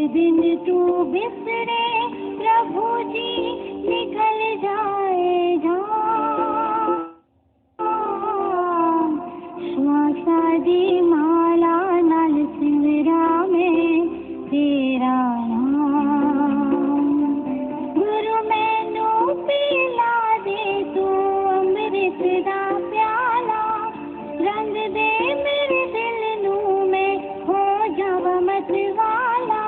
दिन तू बिसरे प्रभु जी निकल जाए जान। श्वासादी माला नाल सिमरा में तेरा नाम। गुरु मैनू पिला दे तू अमृत दा प्याला, रंग दे मेरे दिल नू मैं हो जावा मतवाला।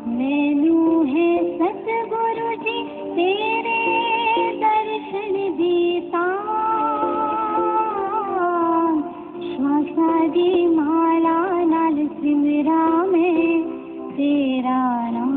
मैनू है सतगुरु जी तेरे दर्शन दीता, श्वासादी माला नाल सिमरा में तेरा नाम।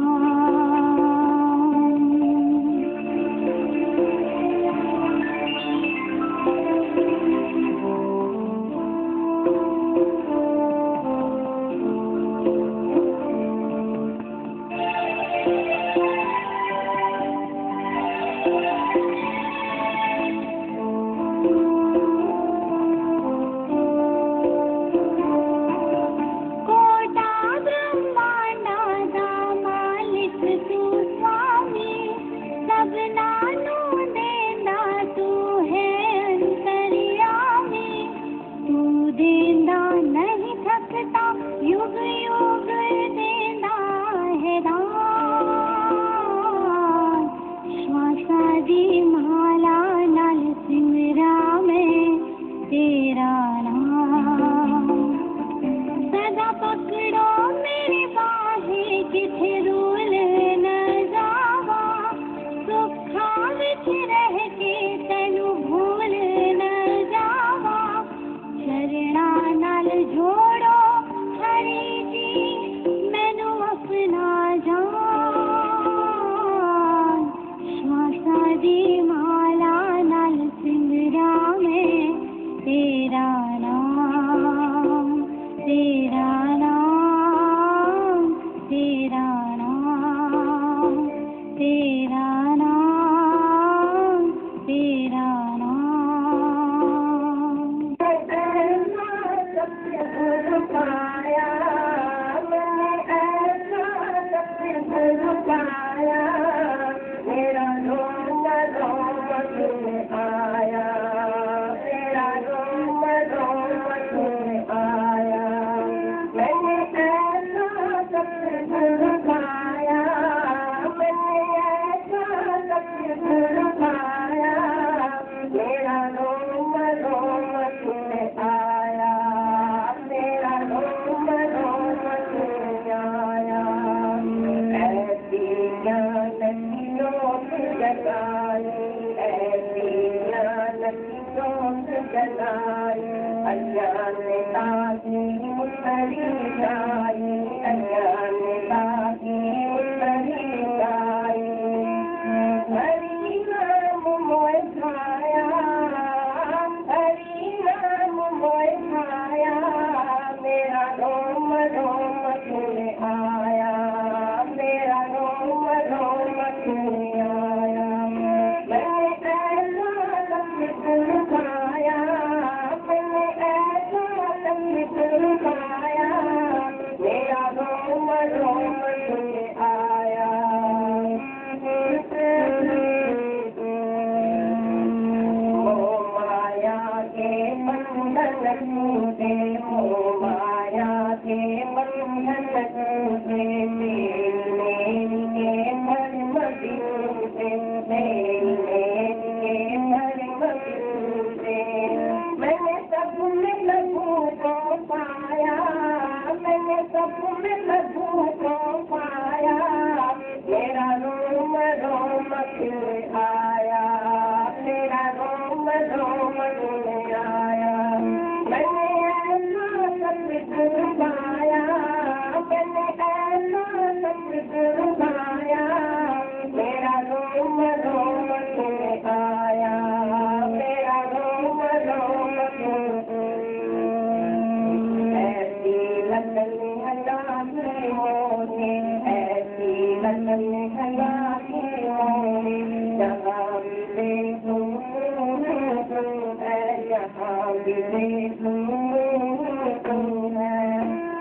युग युग देना है दान, श्वासादी माला नाल सिमरा में तेरा नाम। सदा पकड़ो मेरी बाहें किथे रूल न जावा, सुखा विच रह के तैनू भूल न जावा। चरणा नाल जोड़ो हरि जी मैनू अपना जान, श्वासादी माला नाल सिमरा में तेरा नाम, तेरा नाम, तेरा नाम, तेरा नाम, तेरा नाम।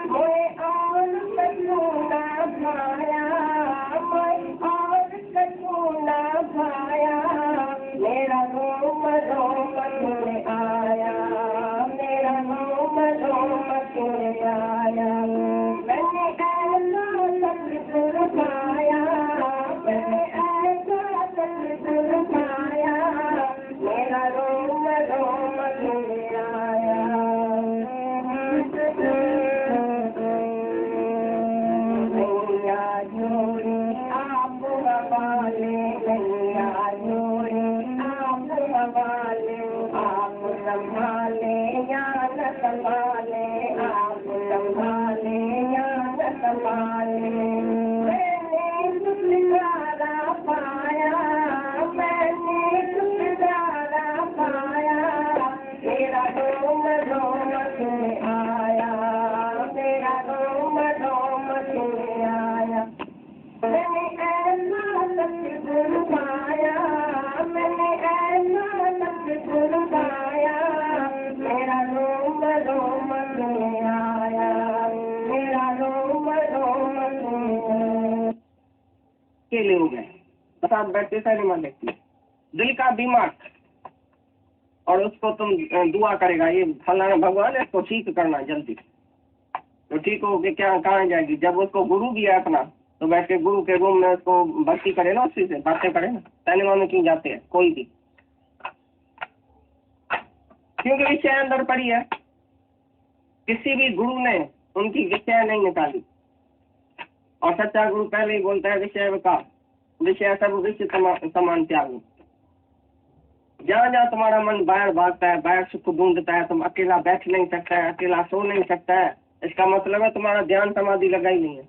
Moye aul संभाले आप संभाले ज्ञान संभाले मैंने छुटकारा पाया मैंने छुटकारा पाया मेरा रोम रोम से आया मेरा रोम रोम से आया मैंने ऐसा सतगुरु पाया मैंने ऐसा सतगुरु पाया मेरा रोम रोम से आया मेरा रोम रोम से के लिए हो गए साथ बैठते सारे मान लेती दिल का बीमार और उसको तुम दुआ करेगा ये फलाना भगवान इसको ठीक करना जल्दी तो ठीक हो के क्या कहाँ जाएगी जब उसको गुरु भी है अपना तो बैठ के गुरु के रूम में उसको भक्ति करे ना उसी से बातें करे ना तैने में क्यों जाते हैं कोई भी क्योंकि विषय अंदर पड़ी है किसी भी गुरु ने उनकी विषय नहीं निकाली और सच्चा गुरु पहले ही बोलता है विषय का विषय सब विषय समान त्याग जहाँ जहाँ तुम्हारा मन बाहर भागता है बाहर सुख ढूंढता है तुम अकेला बैठ नहीं सकता है अकेला सो नहीं सकता है इसका मतलब है तुम्हारा ध्यान समाधि लगा ही नहीं है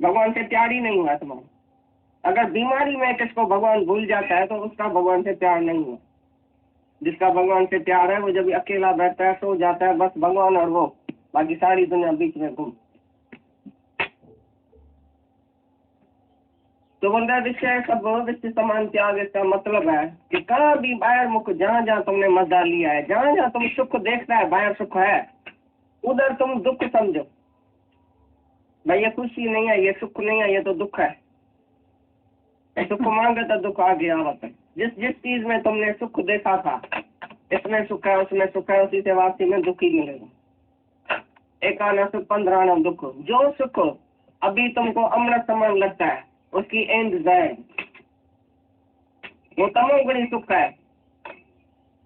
भगवान से प्यार ही नहीं हुआ तुम्हारा अगर बीमारी में किसको भगवान भूल जाता है तो उसका भगवान से प्यार नहीं हुआ जिसका भगवान से प्यार है वो जब अकेला बैठता है सो जाता है बस भगवान और वो बाकी सारी दुनिया बीच में घूम तो बोलता है विषय सब विषय समान त्याग इसका मतलब है कि कहाँ भी बाहर मुख जहाँ जहाँ तुमने मजा लिया है जहाँ जहाँ तुम सुख देखता है बाहर सुख है उधर तुम दुख समझो भाई ये खुशी नहीं है ये सुख नहीं है ये तो दुख है सुख मांगे तो दुख आ गया आवत जिस जिस चीज में तुमने सुख देखा था इसमें सुख है उसमें सुख है उसी से वापसी में दुख ही मिलेगा एक आना सुख 15 आना दुख जो सुख अभी तुमको अमृत समान लगता है उसकी एंड जाए वो तमोगुणी सुख है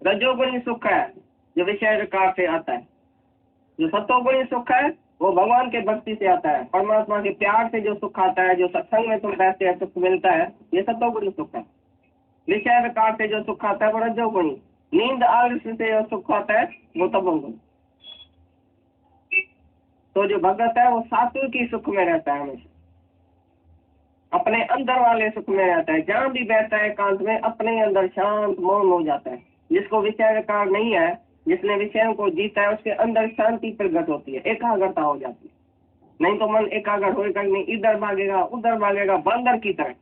रजोगुणी सुख है जो विषय विकार से आता है जो सतोगुणी सुख है वो भगवान के भक्ति से आता है परमात्मा के प्यार से जो सुख आता है जो सत्संग में तुम बैठते हैं सुख मिलता है ये सतोगुणी सुख है विषय विकार से जो सुख आता है वो रजोगुणी नींद आलस्य से जो सुख आता है वो तमोगुणी तो जो भगत है वो सात्विक की सुख में रहता है हमेशा अपने अंदर वाले सुख में रहता है जहाँ भी बैठता है एकांत में अपने अंदर शांत मौन हो जाता है जिसको विषय विकार नहीं है जिसने विषयों को जीता है उसके अंदर शांति प्रकट होती है एकाग्रता हो जाती है नहीं तो मन एकाग्र होएगा नहीं इधर भागेगा उधर भागेगा बंदर की तरह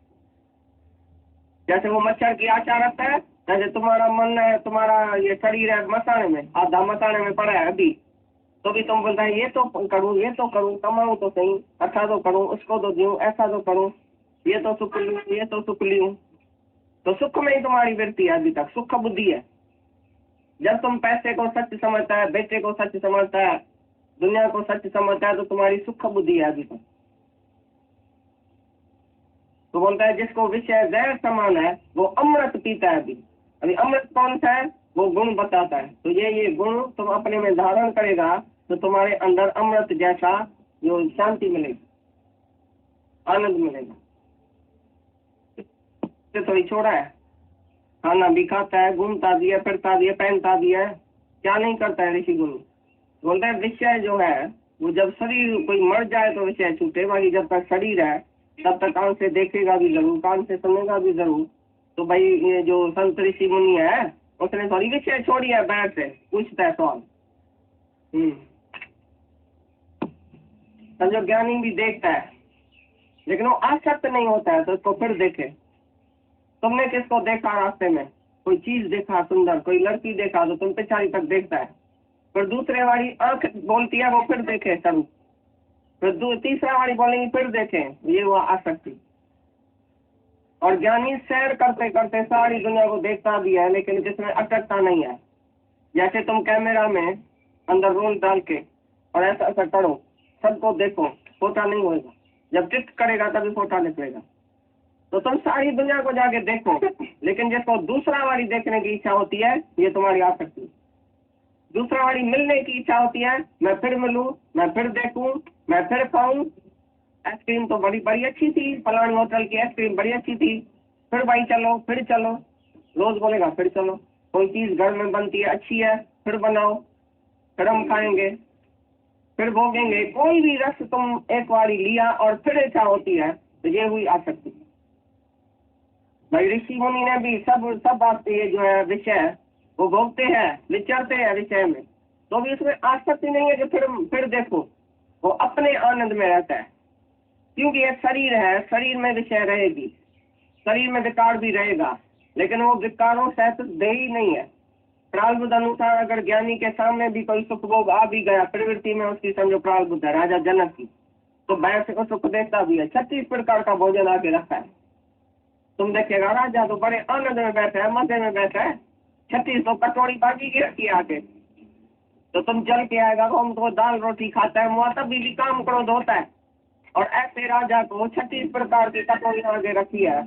जैसे वो मच्छर की आशा रखता है जैसे तुम्हारा मन है तुम्हारा ये शरीर है मसाने में आधा मसाने में पड़ा है अभी तो भी तुम बोलता है ये तो करूँ कमाऊं तो सही अच्छा तो करूँ उसको तो दूं ऐसा तो करूँ ये तो सुख लूं तो सुख में ही तुम्हारी वृत्ति है अभी तक सुख बुद्धि है जब तुम पैसे को सच समझता है बेटे को सच समझता है दुनिया को सच समझता है तो तुम्हारी सुख बुद्धि है अभी तक तो बोलता है जिसको विषय जहर समान है वो अमृत पीता है अभी अमृत कौन सा है वो गुण बताता है तो ये गुण तुम अपने में धारण करेगा तो तुम्हारे अंदर अमृत जैसा जो शांति मिलेगी आनंद मिलेगा तो थोड़ी छोड़ा है खाना भी खाता है घूमता भी है फिरता भी है पहनता भी है क्या नहीं करता है ऋषि गुरु बोलता है विषय जो है वो जब शरीर कोई मर जाए तो विषय छूटे बाकी जब तक शरीर है तब तक कान से देखेगा भी जरूर कान से सुनेगा भी जरूर तो भाई ये जो संत ऋषि मुनि है उसने थोड़ी विषय छोड़ी है बैर से पूछता है सवाल तो जो ज्ञानी भी देखता है लेकिन वो आसक्त नहीं होता है तो उसको फिर देखे तुमने किसको देखा रास्ते में कोई चीज देखा सुंदर कोई लड़की देखा तो तुम पिछाड़ी तक देखता है फिर दूसरे वाली आंख बोलती है वो फिर देखे शुरू फिर तीसरा वाली बोलेंगी फिर देखे ये हुआ आसक्ति और ज्ञानी सैर करते करते सारी दुनिया को देखता भी है लेकिन जिसमें अटकता नहीं है जैसे तुम कैमरा में अंदर रोल डाल के और ऐसा ऐसा करो सबको देखो फोटा नहीं होगा जब टिक करेगा तभी फोटा निकलेगा तो तुम सारी दुनिया को जाके देखो लेकिन जिसको दूसरा वाली देखने की इच्छा होती है ये तुम्हारी आसक्ति दूसरा वाली मिलने की इच्छा होती है मैं फिर मिलूं मैं फिर देखूं मैं फिर खाऊं आइसक्रीम तो बड़ी अच्छी थी फलानी होटल की आइसक्रीम बड़ी अच्छी थी फिर भाई चलो फिर चलो रोज बोलेगा फिर चलो कोई चीज घर में बनती है अच्छी है फिर बनाओ फिर हम खाएंगे फिर भोगेंगे। कोई भी रस तुम एक बारी लिया और फिर इच्छा होती है तो ये हुई आसक्ति। भाई ऋषि मुनि ने भी सब बात ये जो है विषय वो भोगते हैं, विचरते हैं विषय में, तो भी उसमें आसक्ति नहीं है कि फिर देखो वो अपने आनंद में रहता है। क्योंकि ये शरीर है, शरीर में विषय रहेगी, शरीर में विकार भी रहेगा, लेकिन वो विकारों सहित देही नहीं है। प्रारब्ध अनुसार अगर ज्ञानी के सामने भी कोई सुख भोग आ भी गया, प्रवृत्ति में उसकी समझो प्रारब्ध है, राजा जनक की, तो वैसे को सुख देता भी है। 36 प्रकार का भोजन आके रखा है। तुम देखेगा राजा तो बड़े आनंद में बैठा है, मजे में बैठा है, 36 तो कटोरी बाकी की रखी है आके। तो तुम चल के आएगा तो हम तो दाल रोटी खाता है, मुआ तब भी काम क्रोध होता है। और ऐसे राजा को 36 प्रकार की कटोरी आगे रखी है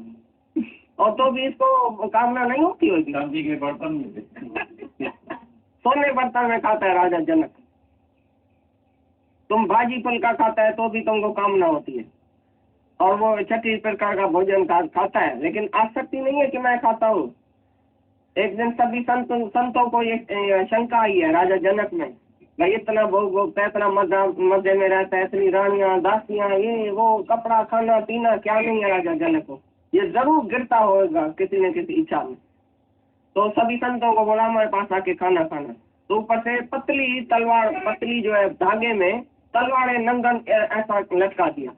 और तो भी इसको कामना नहीं होती होगी। चांदी के बर्तन में सोने बर्तन में खाता है राजा जनक। तुम भाजी फुल्का खाता है तो भी तुमको कामना होती है, और वो 36 प्रकार का भोजन खाता है, लेकिन आसक्ति नहीं है कि मैं खाता हूँ। एक दिन सभी संतों को ये शंका आई है राजा जनक में, भाई इतना भोगता है, इतना मजे में रहता है, इतनी रानियां दासियां, ये वो कपड़ा खाना पीना क्या नहीं है राजा जनक को, ये जरूर गिरता होगा किसी न किसी इच्छा में। तो सभी संतों को बोला हमारे पास आके खाना खाना। तो ऊपर से पतली तलवार, पतली जो है धागे में तलवारें नंगन ऐसा लटका दिया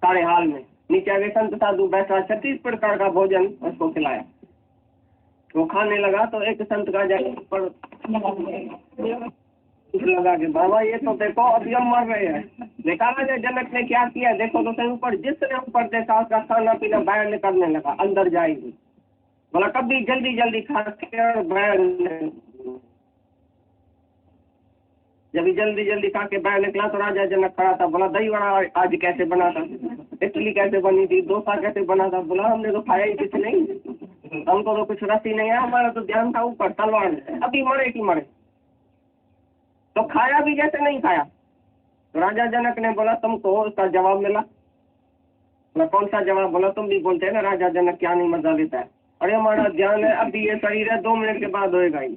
सारे हाल में। नीचे आगे संत साधु बैठा, 36 प्रकार का भोजन उसको खिलाया। वो खाने लगा तो एक संत का जाके ऊपर लगा के, बाबा ये तो देखो अभी हम मर रहे हैं। देखा राजा जनक ने क्या किया, देखो तो सही ऊपर, जिसने ऊपर देखा उसका खाना पीना बाहर निकलने लगा, अंदर जाएगी। बोला कभी जल्दी जल्दी खा के बाहर, जब जल्दी जल्दी खा के बाहर निकला तो राजा जनक खड़ा था। बोला दही वड़ा आज कैसे बना था, इडली कैसे बनी थी, डोसा कैसे बना था। बोला हमने तो खाया ही कुछ नहीं, हमको तो कुछ रस ही नहीं है, हमारा तो ध्यान था ऊपर तलवार में, अभी मरे कि मरे। तो खाया भी जैसे नहीं खाया। तो राजा जनक ने बोला तुमको उसका जवाब मिला। बोला कौन सा जवाब। बोला तुम भी बोलते हैं ना राजा जनक क्या नहीं मजा लेता है। अरे हमारा ध्यान है, अभी ये शरीर है, 2 मिनट के बाद होएगा ही।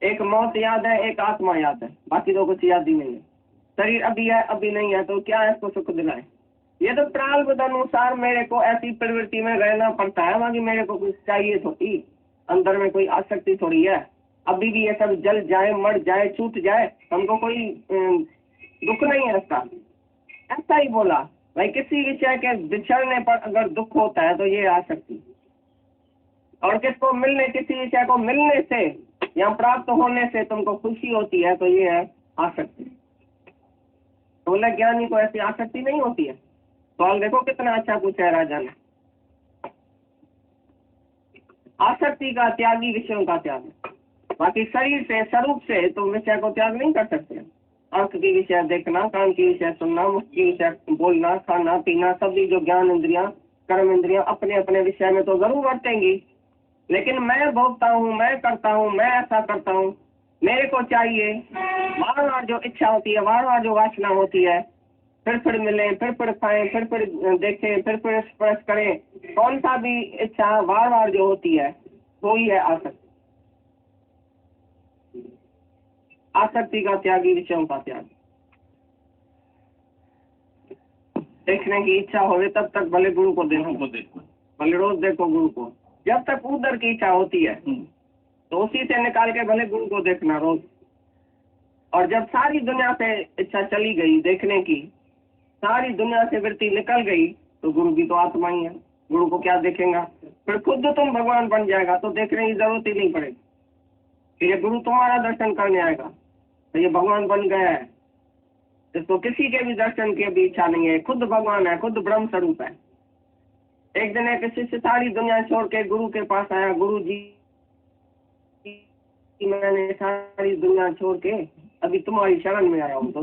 एक मौत याद है, एक आत्मा याद है, बाकी तो कुछ याद ही नहीं है। शरीर अभी है अभी नहीं है, तो क्या इसको सुख दिलाए। ये तो प्रारब्ध अनुसार मेरे को ऐसी प्रवृत्ति में रहना पड़ता है, बाकी मेरे को कुछ चाहिए थोड़ी, अंदर में कोई आसक्ति थोड़ी है। अभी भी ये सब जल जाए, मर जाए, छूट जाए, हमको कोई दुख नहीं है इसका। ऐसा ही बोला भाई, किसी विषय के बिछड़ने पर अगर दुख होता है तो ये आसक्ति, और किसको मिलने, किसी विषय को मिलने से या प्राप्त होने से तुमको खुशी होती है तो ये है आसक्ति। तो बोले ज्ञानी को ऐसी आसक्ति नहीं होती है। सवाल देखो कितना अच्छा पूछा है राजा ने। आसक्ति का त्यागी विषयों का त्याग, बाकी शरीर से स्वरूप से तुम विषय को त्याग नहीं कर सकते। आंख की विषय देखना, कान की विषय सुनना, मुख की विषय बोलना, खाना पीना, सभी जो ज्ञान इंद्रियां, कर्म इंद्रियां अपने अपने विषय में तो जरूर बरतेंगी, लेकिन मैं भोगता हूँ, मैं करता हूँ, मैं ऐसा करता हूँ, मेरे को चाहिए, बार बार जो इच्छा होती है, बार बार जो वासना होती है, फिर मिले, फिर खाएं, फिर देखें, फिर स्पर्श करें, कौन सा भी इच्छा बार बार जो होती है वो ही है आसक्ति। आसक्ति का त्यागी विषयों का त्याग। देखने की इच्छा होवे तब तक भले गुरु को देखो, भले रोज देखो गुरु को। जब तक उधर की इच्छा होती है तो उसी से निकाल के भले गुरु को देखना रोज। और जब सारी दुनिया से इच्छा चली गई देखने की, सारी दुनिया से वृत्ति निकल गई, तो गुरु की तो आत्मा ही है, गुरु को क्या देखेगा। फिर खुद तुम भगवान बन जाएगा तो देखने की जरूरत ही नहीं पड़ेगी। ये गुरु तुम्हारा दर्शन करने आएगा तो ये भगवान बन गया है, इसको किसी के भी दर्शन की भी इच्छा नहीं है, खुद भगवान है, खुद ब्रह्म स्वरूप है। एक दिन एक शिष्य सारी दुनिया छोड़ के गुरु के पास आया, गुरु जी मैंने सारी दुनिया छोड़ के अभी तुम्हारी शरण में आया हूँ। तो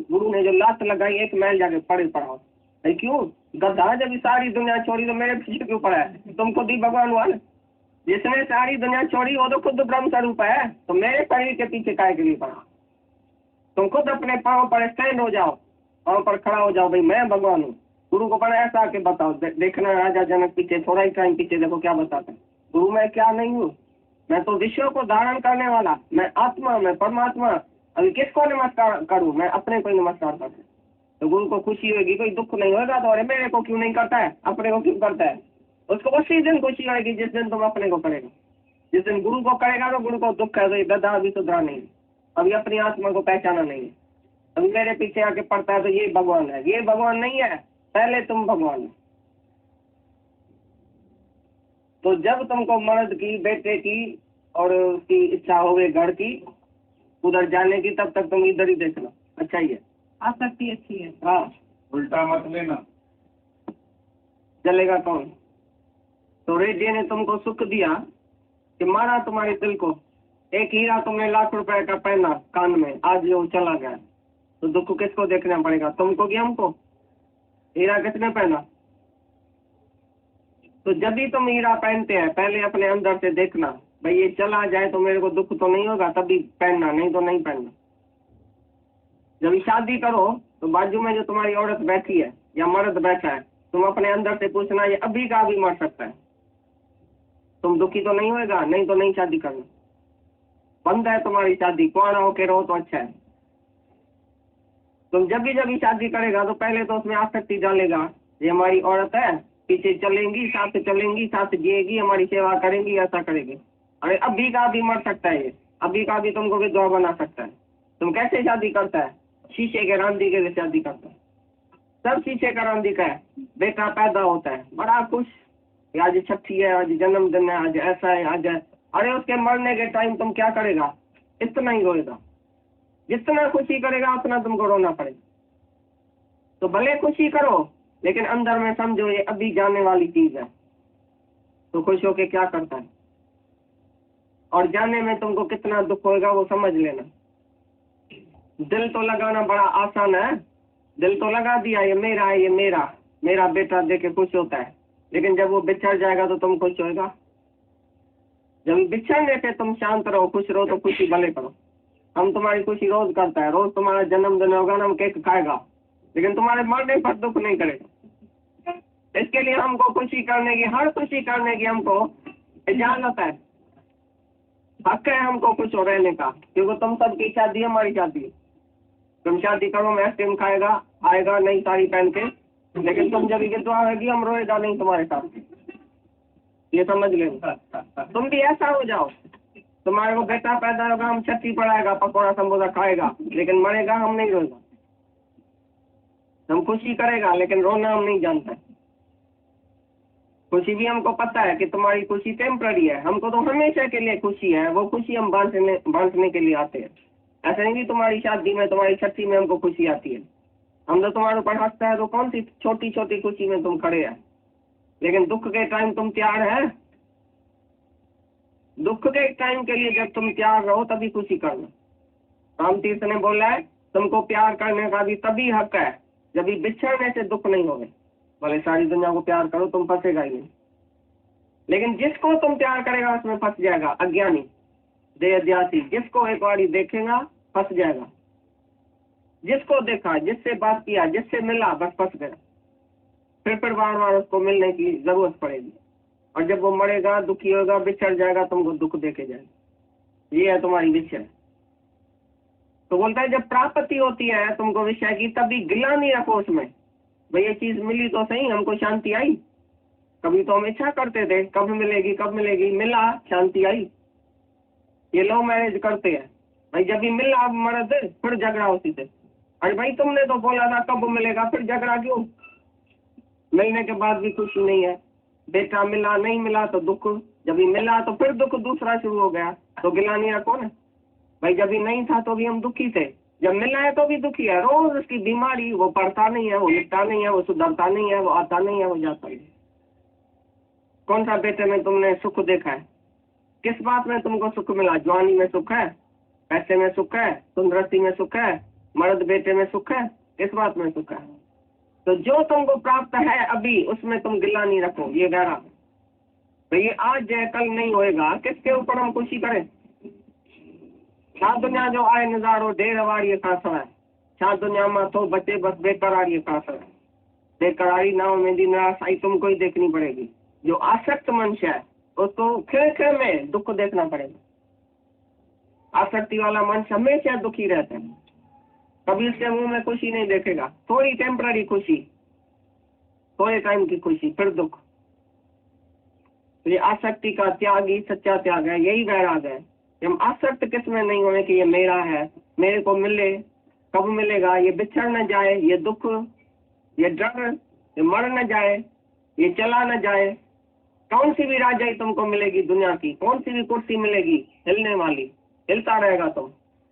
गुरु ने जो लात लगाई, 1 मैल जाके पड़े पड़ा। क्यों गधा, जब सारी दुनिया छोड़ी तो मेरे पीछे क्यों पड़ा है, तुम खुद ही भगवान हुआ ना। जिसने सारी दुनिया छोड़ी वो तो खुद ब्रह्म स्वरूप है, तो मेरे शरीर के पीछे काहे के लिए पड़ा। तुम खुद अपने पाँव पर स्टैंड हो जाओ, पाँव पर खड़ा हो जाओ, भाई मैं भगवान हूँ। गुरु को पड़ा ऐसा आके बताओ। देखना राजा जनक पीछे, थोड़ा ही टाइम पीछे देखो क्या बताता है। गुरु मैं क्या नहीं हूँ, मैं तो विश्व को धारण करने वाला, मैं आत्मा, मैं परमात्मा, अभी किसको नमस्कार करूं? मैं अपने को ही नमस्कार करूं। तो गुरु को खुशी होगी, कोई दुख नहीं होगा। तो अरे मेरे को क्यों नहीं करता है, अपने को क्यों करता है? उसको उसी दिन खुशी होगी जिस दिन तुम अपने को करेगा। जिस दिन गुरु को करेगा तो गुरु को दुख है, तो ये गधा अभी सुधरा नहीं, अभी अपनी आत्मा को पहचाना नहीं है, अभी मेरे पीछे आके पड़ता है तो ये भगवान है। ये भगवान नहीं है, पहले तुम भगवान है। तो जब तुमको मर्द की, बेटे की और उसकी इच्छा होवे घर की, उधर जाने की, तब तक तुम इधर ही देखना। अच्छा ही है, आसक्ति अच्छी है। हाँ, उल्टा मत लेना। चलेगा कौन? तो रेडियो ने तुमको सुख दिया कि मारा तुम्हारे दिल को। एक हीरा तुमने लाख रुपए का पहना कान में, आज वो चला गया, तो दुख किसको देखना पड़ेगा, तुमको कि हमको? हीरा किसने पहना? तो जब भी तुम हीरा पहनते हैं, पहले अपने अंदर से देखना, भाई ये चला जाए तो मेरे को दुख तो नहीं होगा, तभी पहनना, नहीं तो नहीं पहनना। जब शादी करो तो बाजू में जो तुम्हारी औरत बैठी है या मर्द बैठा है, तुम अपने अंदर से पूछना, ये अभी का अभी मर सकता है, तुम दुखी तो नहीं होएगा? नहीं तो नहीं शादी करना, बंद है तुम्हारी शादी, कुआरा होके रहो तो अच्छा है। तुम जब भी शादी करेगा तो पहले तो उसमें आसक्ति डालेगा, ये हमारी औरत है, पीछे चलेंगी, साथ जिएगी, हमारी सेवा करेंगी, ऐसा करेगी। अरे अभी का अभी मर सकता है, ये अभी का अभी तुमको विधवा बना सकता है। तुम कैसे शादी करता है? शीशे के रांधी के शादी करता है, सब शीशे का रांधी का है। बेटा पैदा होता है, बड़ा खुश, आज छठी है, आज जन्मदिन है, आज ऐसा है, आज है। अरे उसके मरने के टाइम तुम क्या करेगा? इतना ही रोएगा। जितना खुशी करेगा उतना तुमको रोना पड़ेगा। तो भले खुशी करो, लेकिन अंदर में समझो ये अभी जाने वाली चीज है। तो खुश होके क्या करता है, और जाने में तुमको कितना दुख होएगा वो समझ लेना। दिल तो लगाना बड़ा आसान है, दिल तो लगा दिया, ये मेरा है, ये मेरा बेटा देके खुश होता है। लेकिन जब वो बिछड़ जाएगा तो तुम खुश होएगा? जब बिछड़ने पे तुम शांत रहो, खुश रहो, तो खुशी भले करो। हम तुम्हारी खुशी रोज करता है, रोज तुम्हारा जन्मदिन होगा ना, हम केक खाएगा, लेकिन तुम्हारे मरने पर दुख नहीं करेगा। इसके लिए हमको खुशी करने की, हर खुशी करने की हमको इजाजत है, हक है हमको खुश हो रहने का, क्योंकि तुम सबकी शादी हमारी शादी। तुम शादी करो, मैं आइसक्रीम खाएगा, आएगा नई साड़ी पहन के, लेकिन तुम जब विधवा होगी हम रोएगा नहीं तुम्हारे साथ, ये समझ लेना। तुम भी ऐसा हो जाओ, तुम्हारे को बेटा पैदा होगा, हम छठी पढ़ाएगा, पकौड़ा समोसा खाएगा, लेकिन मरेगा हम नहीं रोएगा। हम खुशी करेगा, लेकिन रोना हम नहीं जानता। खुशी भी हमको पता है कि तुम्हारी खुशी टेम्पररी है, हमको तो हमेशा के लिए खुशी है, वो खुशी हम बांटने के लिए आते हैं। ऐसा नहीं कि तुम्हारी शादी में, तुम्हारी छठी में हमको खुशी आती है। हम तो तुम्हारे ऊपर हंसता है तो कौन सी छोटी छोटी खुशी में तुम खड़े हैं, लेकिन दुख के टाइम तुम तैयार है? दुख के टाइम के लिए जब तुम तैयार रहो तभी खुशी करना। राम तीर्थ ने बोला है, तुमको प्यार करने का भी तभी हक है जब बिछड़ने से दुख नहीं होवे। भले सारी दुनिया को प्यार करो, तुम फंसेगा ही नहीं, लेकिन जिसको तुम प्यार करेगा उसमें फंस जाएगा। अज्ञानी, देहध्यासी, जिसको एक बार देखेगा फंस जाएगा। जिसको देखा, जिससे बात किया, जिससे मिला, बस फंस गया। फिर बार बार उसको मिलने की जरूरत पड़ेगी, और जब वो मरेगा, दुखी होगा, बिछड़ जाएगा, तुमको दुख देके जाएगा। ये है तुम्हारी विषय। तो बोलता है जब प्राप्ति होती है तुमको विषय की, तभी गिला नहीं रखो उसमें, भाई ये चीज मिली तो सही, हमको शांति आई। कभी तो हम इच्छा करते थे कब मिलेगी कब मिलेगी, मिला, शांति आई। ये लव मैरिज करते हैं, भाई जब भी मिला मर्द, फिर झगड़ा उसी से। अरे भाई तुमने तो बोला था कब मिलेगा, फिर झगड़ा क्यों? मिलने के बाद भी खुशी नहीं है। बेटा मिला, नहीं मिला तो दुख, जब भी मिला तो फिर दुख दूसरा शुरू हो गया। तो गिला नहीं रखो ना भाई, जब भी नहीं था तो भी हम दुखी थे, जब मिला है तो भी दुखी है। रोज उसकी बीमारी, वो पढ़ता नहीं है, वो लिखता नहीं है, वो सुधरता नहीं है, वो आता नहीं है, वो जाता नहीं। कौन सा बेटे में तुमने सुख देखा है? किस बात में तुमको सुख मिला? जवानी में सुख है, पैसे में सुख है, तंदुरुस्ती में सुख है, मर्द बेटे में सुख है, किस बात में सुख है? तो जो तुमको प्राप्त है अभी, उसमें तुम गिला नहीं रखो, ये गहरा। तो ये आज है कल नहीं होएगा, किसके ऊपर हम खुशी करें? छा दुनिया जो आए नजारो ढेर वारी खास है, छा दुनिया में तो बचे बस बेकरारी खास है। बेकरारी नाव में दी निराशाई तुमको ही देखनी पड़ेगी। जो आसक्त मनुष्य है उसको खिल खिल में दुख देखना पड़ेगा। आसक्ति वाला मनुष्य हमेशा दुखी रहता है, कभी उसके मुंह में खुशी नहीं देखेगा, थोड़ी टेम्पररी खुशी, थोड़े टाइम की खुशी, फिर दुख। ये आसक्ति का त्याग ही सच्चा त्याग है, यही वैराग है कि हम आसक्त किसमें नहीं होने कि ये मेरा है, मेरे को मिले, कब मिलेगा, ये बिछड़ न जाए, ये दुख, ये डर, ये मर न जाए, ये चला न जाए। कौन सी भी राजाई तुमको मिलेगी दुनिया की, कौन सी भी कुर्सी मिलेगी हिलने वाली, हिलता रहेगा तुम।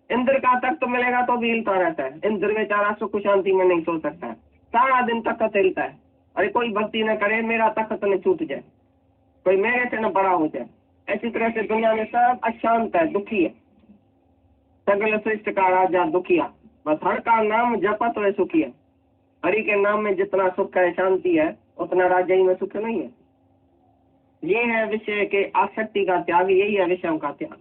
इंद्र का तख्त मिलेगा तो भी हिलता रहता है, इंद्र बेचारा सुख शांति में नहीं सो सकता है, सारा दिन तख्त हिलता है। अरे कोई भक्ति न करे, मेरा तख्त न छूट जाए, कोई मेरे से न बड़ा हो जाए। ऐसी तरह से दुनिया में सब अशांत है, दुखी है, सगल सृष्टि का राजा दुखिया, बस हर का नाम जपत है सुखिया। हरि के नाम में जितना सुख है, शांति है, उतना राजाई में सुख नहीं है। ये है विषय के आसक्ति का त्याग, यही है विषयों का त्याग।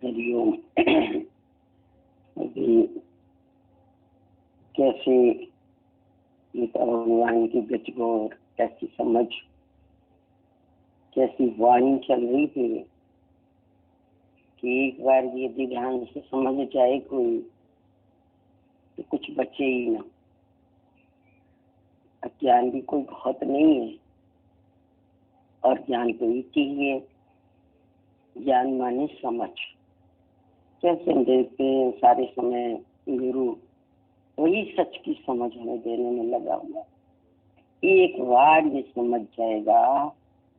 हरिओम। अभी कैसे भगवान की गति को, कैसी समझ, कैसी वाणी चल रही थी कि एक बार यदि ध्यान से समझ जाए कोई तो कुछ बचे ही ना। ज्ञान भी कोई बहुत नहीं है और ज्ञान को ही चाहिए। ज्ञान माने समझ। कैसे हम देखते हैं सारे समय गुरु वही सच की समझ हमें देने में लगा हुआ। एक बार ये समझ जाएगा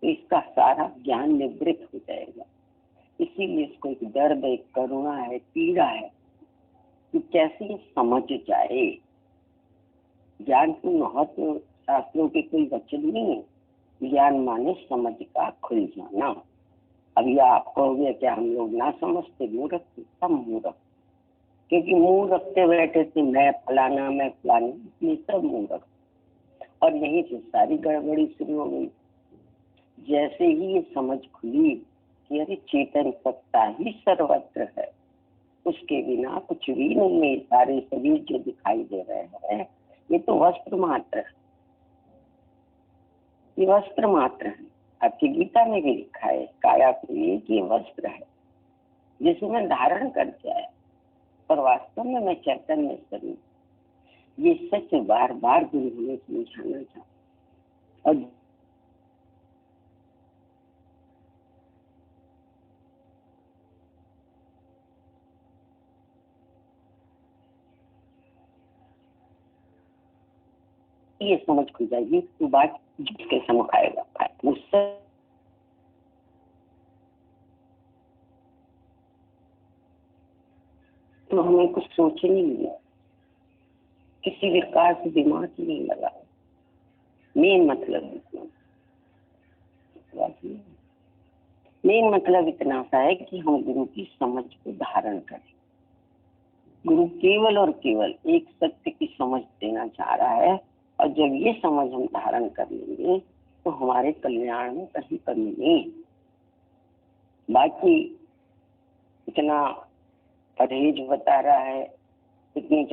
तो इसका सारा ज्ञान निवृत्त हो जाएगा। इसीलिए इसको एक दर्द, एक करुणा है, पीड़ा है कि कैसे ये समझ जाए। ज्ञान की महत्व शास्त्रों के कोई वचन नहीं है। ज्ञान माने समझ का खुल जाना। अभी आप कहोगे क्या हम लोग ना समझते, मूर्ख थे? सब मूर्ख, क्योंकि मुंह रखते बैठे थे मैं फलाना मैं फलाना, ये सब मूर्ख। और यहीं से सारी गड़बड़ी शुरू हो गई। जैसे ही ये समझ खुली कि अरे चेतन सत्ता ही सर्वत्र है, उसके बिना कुछ भी नहीं है। सारे शरीर जो दिखाई दे रहे हैं ये तो वस्त्र मात्र है, ये वस्त्र मात्र है। आपकी गीता में भी लिखा है काया प्रिय ये वस्त्र है जिसमें धारण करके आया, पर वास्तव में मैं चैतन्य स्वरूप। ये सच बार बार गुरु हमें समझाना चाहता। और ये समझ खुल जाएगी तो बात जिसके सम्मुख आएगा उससे तो हमें कुछ सोच नहीं लिया, किसी विकार से दिमाग ही नहीं लगा। मेन मतलब इतना सा है कि हम गुरु की समझ को धारण करें। गुरु केवल और केवल एक सत्य की समझ देना चाह रहा है, और जब ये समझ हम धारण कर लेंगे तो हमारे कल्याण में कहीं कमी नहीं। बाकी इतना परहेज बता रहा है, इतनी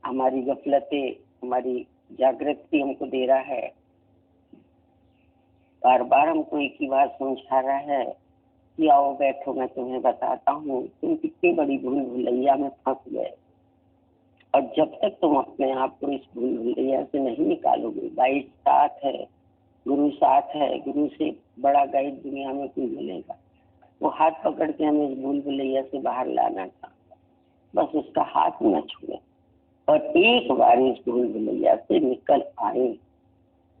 हमारी गफलतें, हमारी जागृति हमको दे रहा है, बार बार हमको एक ही बात समझा रहा है कि आओ बैठो मैं तुम्हें बताता हूँ तुम कितनी बड़ी भूल भुलैया में फंस गए। और जब तक तुम अपने आप को इस भूल भुलैया से नहीं निकालोगे, गाइड साथ है, गुरु साथ है, गुरु से बड़ा गाइड दुनिया में कोई मिलेगा। वो हाथ पकड़ के हमें इस भूल भुलैया से बाहर लाना चाहता, बस उसका हाथ न छूए और एक बार इस भूल भुलैया से निकल आए।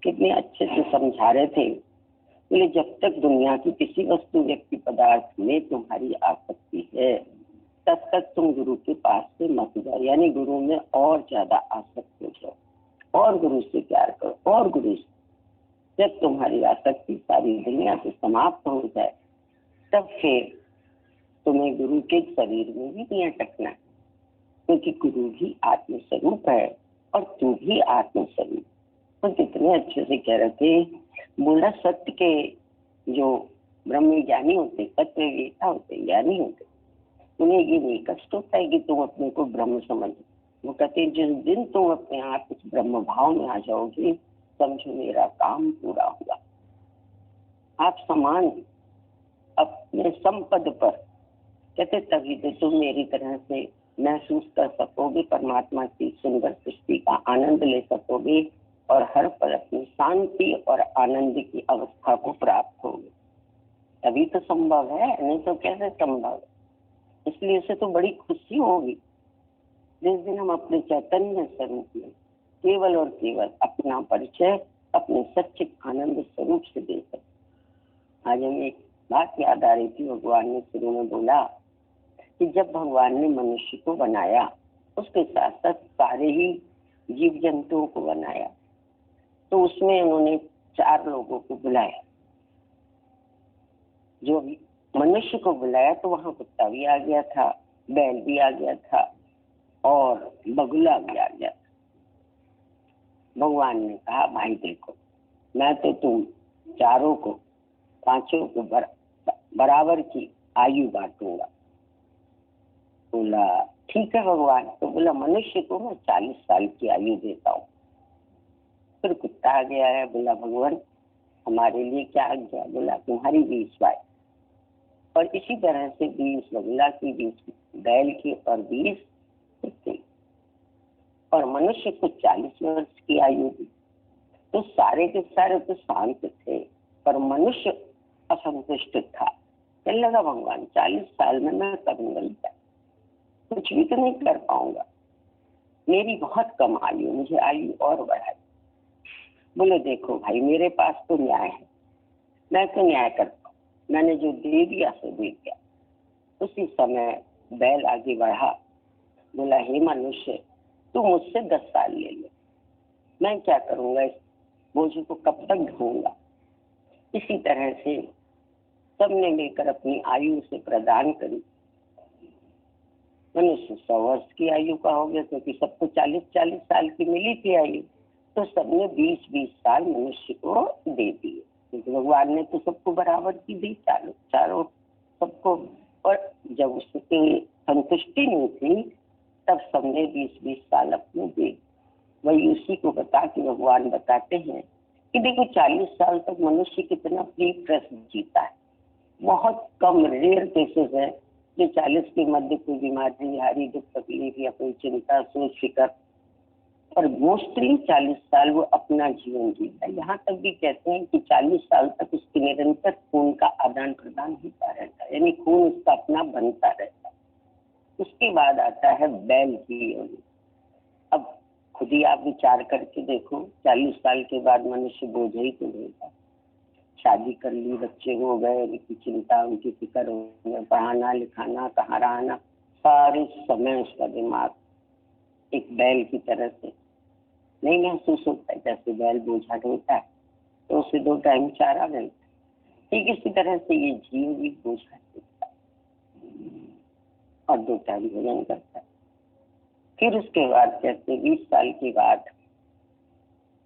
कितने अच्छे से समझा रहे थे, बोले जब तक दुनिया की किसी वस्तु व्यक्ति पदार्थ में तुम्हारी आसक्ति है तब तक तुम गुरु के पास से मत जाओ, यानी गुरु में और ज्यादा आसक्त हो जाओ और गुरु से प्यार करो और गुरु से। जब तुम्हारी आसक्ति सारी दुनिया से समाप्त हो जाए तब फिर तुम्हें गुरु के शरीर में भी नहीं अटकना, क्योंकि गुरु भी आत्मस्वरूप है और तू भी आत्मस्वरूप। तो कितने अच्छे से कह रहे थे, बोला सत्य के जो ब्रह्म ज्ञानी होते, तत्व वेता होते, ज्ञानी होते, उन्हें ये नहीं कष्ट होता है कि तुम अपने को ब्रह्म समझ, वो कहते हैं जिस दिन तुम अपने आप इस ब्रह्म भाव में आ जाओगे, समझो मेरा काम पूरा हुआ। आप समान अपने संपद पर, कहते तभी तो तुम मेरी तरह से महसूस कर सकोगे, परमात्मा की सुंदर सृष्टि का आनंद ले सकोगे और हर पल अपनी शांति और आनंद की अवस्था को प्राप्त होगे। तभी तो संभव है, नहीं तो कैसे संभव है। इसलिए इसे तो बड़ी खुशी होगी जिस दिन हम अपने चैतन्य स्वरूप में केवल और केवल अपना परिचय अपने सच्चित आनंद स्वरूप से दे सकते। आज हमें एक बात याद आ रही थी, भगवान ने शुरू में बोला कि जब भगवान ने मनुष्य को बनाया, उसके साथ साथ सारे ही जीव जंतुओं को बनाया, तो उसमें उन्होंने 4 लोगों को बुलाया। जो मनुष्य को बुलाया तो वहां कुत्ता भी आ गया था, बैल भी आ गया था और बगुला भी आ गया था। भगवान ने कहा भाई देखो, मैं तो तुम चारों को, 5 को बराबर की आयु बांटूंगा। बोला ठीक है भगवान। तो बोला मनुष्य को मैं 40 साल की आयु देता हूँ। फिर कुत्ता आ गया है, बोला भगवान हमारे लिए क्या आज्ञा? बोला तुम्हारी 20 बाई, और इसी तरह से 20 बगुला की, 20 बैल की और 20 कुत्ते, और मनुष्य को 40 वर्ष की आयु दी। तो सारे के सारे तो शांत थे, पर मनुष्य असंतुष्ट था। कहने लगा भगवान 40 साल में मैं करूंगा क्या? कुछ भी तो नहीं कर पाऊंगा, मेरी बहुत कम आयु, मुझे आयु और बढ़ाई। बोले देखो भाई मेरे पास तो न्याय है, मैं तो न्याय करता हूँ, मैंने जो दे दिया सो दे दिया। उसी समय बैल आगे बढ़ा, बोला हे मनुष्य तू मुझसे 10 साल ले ले, मैं क्या करूंगा, इस बोझ को कब तक ढोऊंगा। इसी तरह से सबने मिलकर अपनी आयु से प्रदान करी। मनुष्य 100 वर्ष की आयु का हो गया, क्योंकि सबको 40-40 साल की मिली थी आयु, तो सबने 20-20 साल मनुष्य को दे दिए, क्योंकि भगवान ने तो सबको बराबर की दी, चारों सबको। और जब उसकी संतुष्टि नहीं थी तब सबने 20-20 साल अपने दे। वही उसी को बता कि भगवान बताते हैं कि देखो 40 साल तक मनुष्य कितना फ्री प्रश्न जीता है। बहुत कम रेयर केसेस है जो 40 के मध्य कोई बीमारी, हारी, दुख, तकलीफ या कोई चिंता, सोच, फिक्र, और मोस्टली 40 साल वो अपना जीवन जीता है। यहाँ तक भी कहते हैं कि 40 साल तक उसके निरंतर खून का आदान प्रदान होता रहता है, यानी खून उसका अपना बनता रहता है। उसके बाद आता है बैल की योनि। अब खुद ही आप विचार करके देखो, 40 साल के बाद मनुष्य बोझ ही तो रहेगा। शादी कर ली, बच्चे हो गए, उनकी चिंता, उनकी फिक्र, उन्हें पढ़ाना लिखाना, कहाँ रहना, सारे समय उसका दिमाग एक बैल की तरह से नहीं महसूस होता है। जैसे बैल बोझा ढोता है तो उसे 2 टाइम चारा मिलता है, ठीक इसी तरह से ये जीव भी बोझा ढोता है और 2 टाइम भोजन करता है। फिर उसके बाद कहते 20 साल के बाद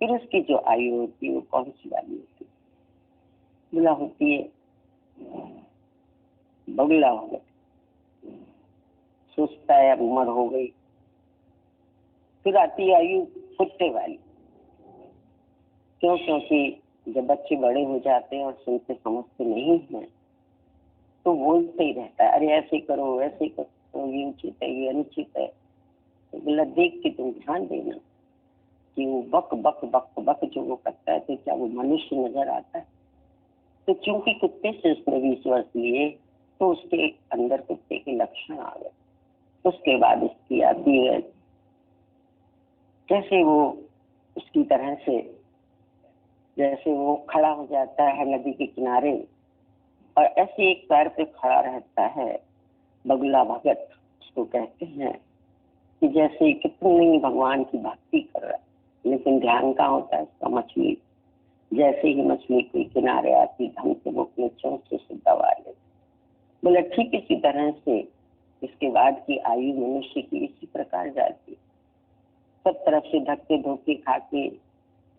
फिर उसकी जो आयु होती है वो कौन सी वाली होती है? बोला होती है बगुला हो गया, सोचता है अब उम्र हो गई। फिर आती है आयु कुत्ते वाली। क्यों? क्योंकि जब बच्चे बड़े हो जाते हैं और सुनते समझते नहीं हैं तो बोलते ही रहता है, अरे ऐसे करो वैसे करो, ये उचित है ये अनुचित है। तो बोला देख के तुम ध्यान देना कि वो बक बक बक बक जो वो करता है तो क्या वो मनुष्य नजर आता है? तो चूंकि कुत्ते से उसने 20 वर्ष लिए तो उसके अंदर कुत्ते के लक्षण आ गए। उसके बाद उसकी आती है जैसे वो उसकी तरह से, जैसे वो खड़ा हो जाता है नदी के किनारे और ऐसे एक पैर पे खड़ा रहता है, बगुला भगत उसको कहते हैं, कि जैसे कितनी भगवान की भक्ति कर रहा है, लेकिन ध्यान का होता है उसका मछली। जैसे ही मछली कोई किनारे आती ढंग से वो अपने चोंच से दबा ले। बोला ठीक इसी तरह से इसके बाद की आयु मनुष्य की इसी प्रकार जाती। सब तरफ से धक्के धोखे खा के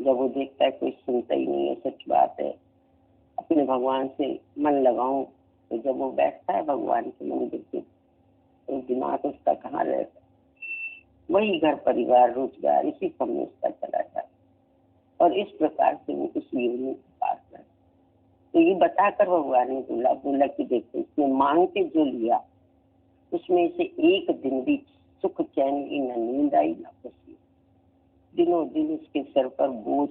जब वो देखता है कोई सुनता ही नहीं है, सच बात है, अपने भगवान से मन लगाऊं, तो जब वो बैठता है भगवान के मंदिर पे तो दिमाग उसका कहाँ रहता है? वही घर परिवार रोजगार इसी सब में उसका चला जाता, और इस प्रकार से वो उस योनि के पास रहे। तो ये बताकर भगवान ने बोला कि देखो, इसने मांग के जो लिया उसमें से एक दिन भी सुख चैन की न नींद आई न खुशी, दिनों दिन इसके सर पर बोझ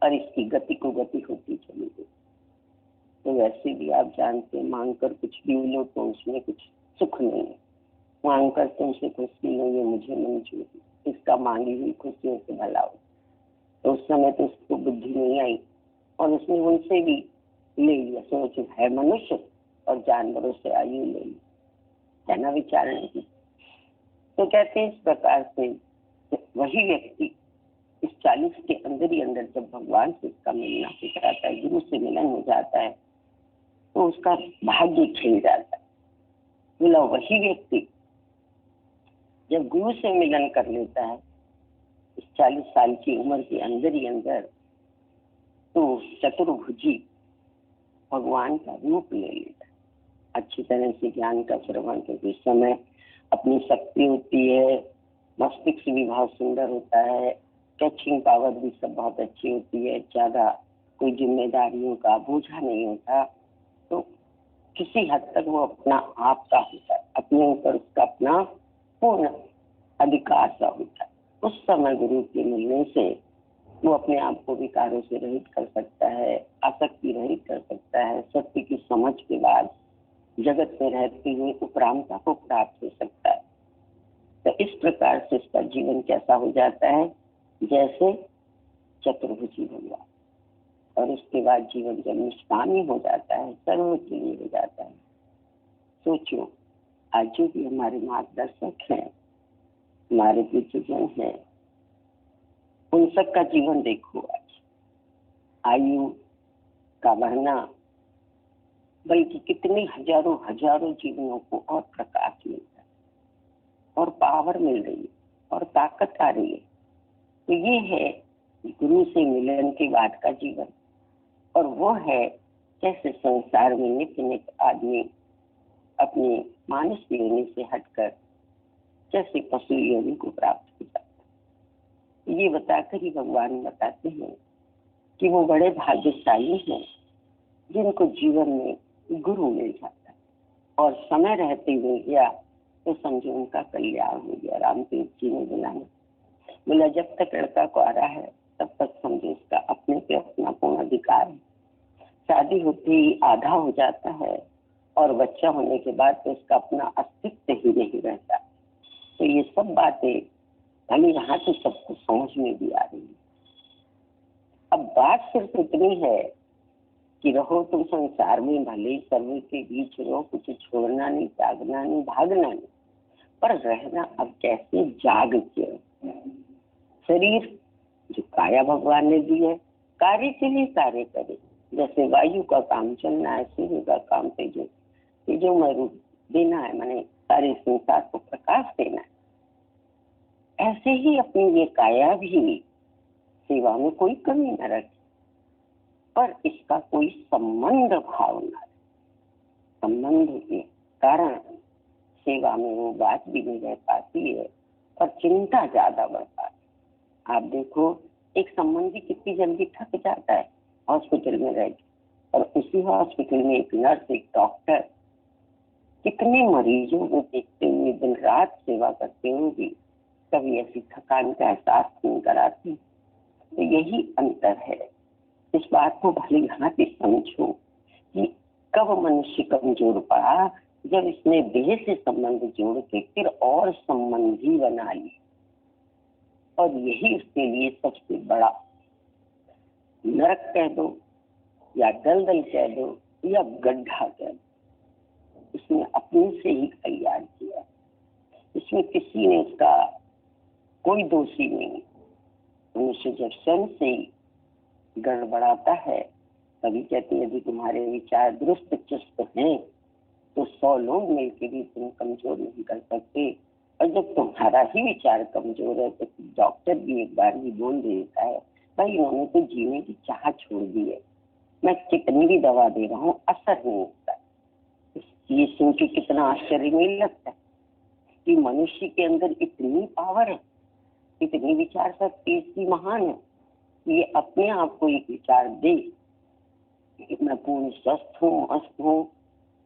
और इसकी गति को गति होती चली गई। तो वैसे भी आप जानते हैं, मांग कर कुछ भी लो तो उसमें कुछ सुख नहीं है। मांग कर तुमसे खुशी लो, ये मुझे मंजूर, इसका मांगी हुई खुशियों से भला हो। तो उस समय तो उसको बुद्धि नहीं आई और उसने उनसे भी ले लिया। सोच है मनुष्य और जानवरों से आयु ले ली, है ना, विचारने की। तो कहते हैं इस प्रकार से वही व्यक्ति इस 40 के अंदर ही अंदर जब भगवान से इसका मिलना हो जाता है, गुरु से मिलन हो जाता है, तो उसका भाग्य खिल जाता है। बोला वही व्यक्ति जब गुरु से मिलन कर लेता है इस 40 साल की उम्र के अंदर ही अंदर, तो चतुर्भुजी भगवान का रूप ले लेता है। अच्छी तरह से ज्ञान का श्रवण करते समय अपनी शक्ति होती है, मस्तिष्क भी बहुत सुंदर होता है, कैचिंग पावर भी सब बहुत अच्छी होती है, ज्यादा कोई जिम्मेदारियों का बोझा नहीं होता। तो किसी हद तक वो अपना आप का होता है, अपने ऊपर उसका अपना पूर्ण अधिकार सा होता है। उस समय गुरु के मिलने से वो अपने आप को विकारों से रहित कर सकता है, आसक्ति रहित कर सकता है, सत्य की समझ के बाद जगत में रहते हुए उपरामता को प्राप्त हो सकता है। तो इस प्रकार से इसका जीवन कैसा हो जाता है, जैसे चतुर्भुजी भगवान। और उसके बाद जीवन जब निष्कामी हो जाता है, सर्व के लिए हो जाता है। सोचो, आज जो भी हमारे मार्गदर्शक हैं, हमारे पूज्यजन हैं, उन सब का जीवन देखो। आज आयु का बढ़ना, बल्कि कितने हजारों हजारों जीवनों को और प्रकाश मिलता है और पावर मिल रही है और ताकत आ रही है। तो ये है गुरु से मिलन के बाद का जीवन। और वो है कैसे संसार में नित्य नित्य आदमी अपनी मानस योनि से हटकर कैसे पशु योनि को प्राप्त हो जाता है। ये बताकर ही भगवान बताते हैं कि वो बड़े भाग्यशाली हैं जिनको जीवन में गुरु मिल जाता है, और समय रहते हुए गया तो समझो उनका कल्याण हो गया। रामदेव जी ने बोला जब तक लड़का को आ रहा है तब तक समझो इसका अपने पे अपना पूर्ण अधिकार है। शादी होते ही आधा हो जाता है और बच्चा होने के बाद तो उसका अपना अस्तित्व ही नहीं रहता। तो ये सब बातें हमें यहाँ से सबको समझ में भी आ रही है। अब बात सिर्फ इतनी है कि रहो तुम संसार में भले सर्व के बीच रहो, कुछ छोड़ना नहीं, त्यागना नहीं, भागना नहीं, पर रहना अब कैसे जाग के। शरीर जो काया भगवान ने दी है, कार्य के लिए कार्य करे। जैसे वायु का काम चलना है, सूर्य का काम तेजोमय रूप देना है, माने सारे संसार को प्रकाश देना है। ऐसे ही अपनी ये काया भी सेवा में कोई कमी न रखे, पर इसका कोई संबंध भाव न रहे। संबंध के कारण सेवा में वो बात भी नहीं रह पाती है और चिंता ज्यादा बढ़ पाती। आप देखो, एक संबंधी कितनी जल्दी थक जाता है हॉस्पिटल में रह के, और उसी हॉस्पिटल में एक नर्स, एक डॉक्टर कितने मरीजों को देखते हुए दिन रात सेवा करते हुए भी कभी ऐसी थकान का एहसास नहीं कराती। तो यही अंतर है। इस बात को भली भांति समझो कि कब मनुष्य कमजोर पड़ा, जब इसने देह से संबंध जोड़ के फिर और संबंधी बना लिए, और यही उसके लिए सबसे बड़ा नरक कह दो या दलदल कह दो या गड्ढा कह दो, उसने अपने से ही तैयार किया। इसमें किसी ने उसका कोई दोषी नहीं। मनुष्य जब स्वयं से ही गड़बड़ाता है, तभी कहते हैं यदि तुम्हारे विचार दुरुस्त चुस्त हैं तो 100 लोग मिलकर भी तुम कमजोर नहीं कर सकते। और जब तुम्हारा ही विचार कमजोर है तो डॉक्टर भी एक बार भी बोल देता है भाई इन्होंने तो जीने की चाह छोड़ दी है, मैं कितनी भी दवा दे रहा हूँ असर नहीं होता। ये सुन के कितना आश्चर्य नहीं लगता। कि मनुष्य के अंदर इतनी पावर है, इतनी विचार शक्ति इसकी महान है, ये अपने आप को एक विचार दे कि मैं पूर्ण स्वस्थ हूँ, मस्त हूँ,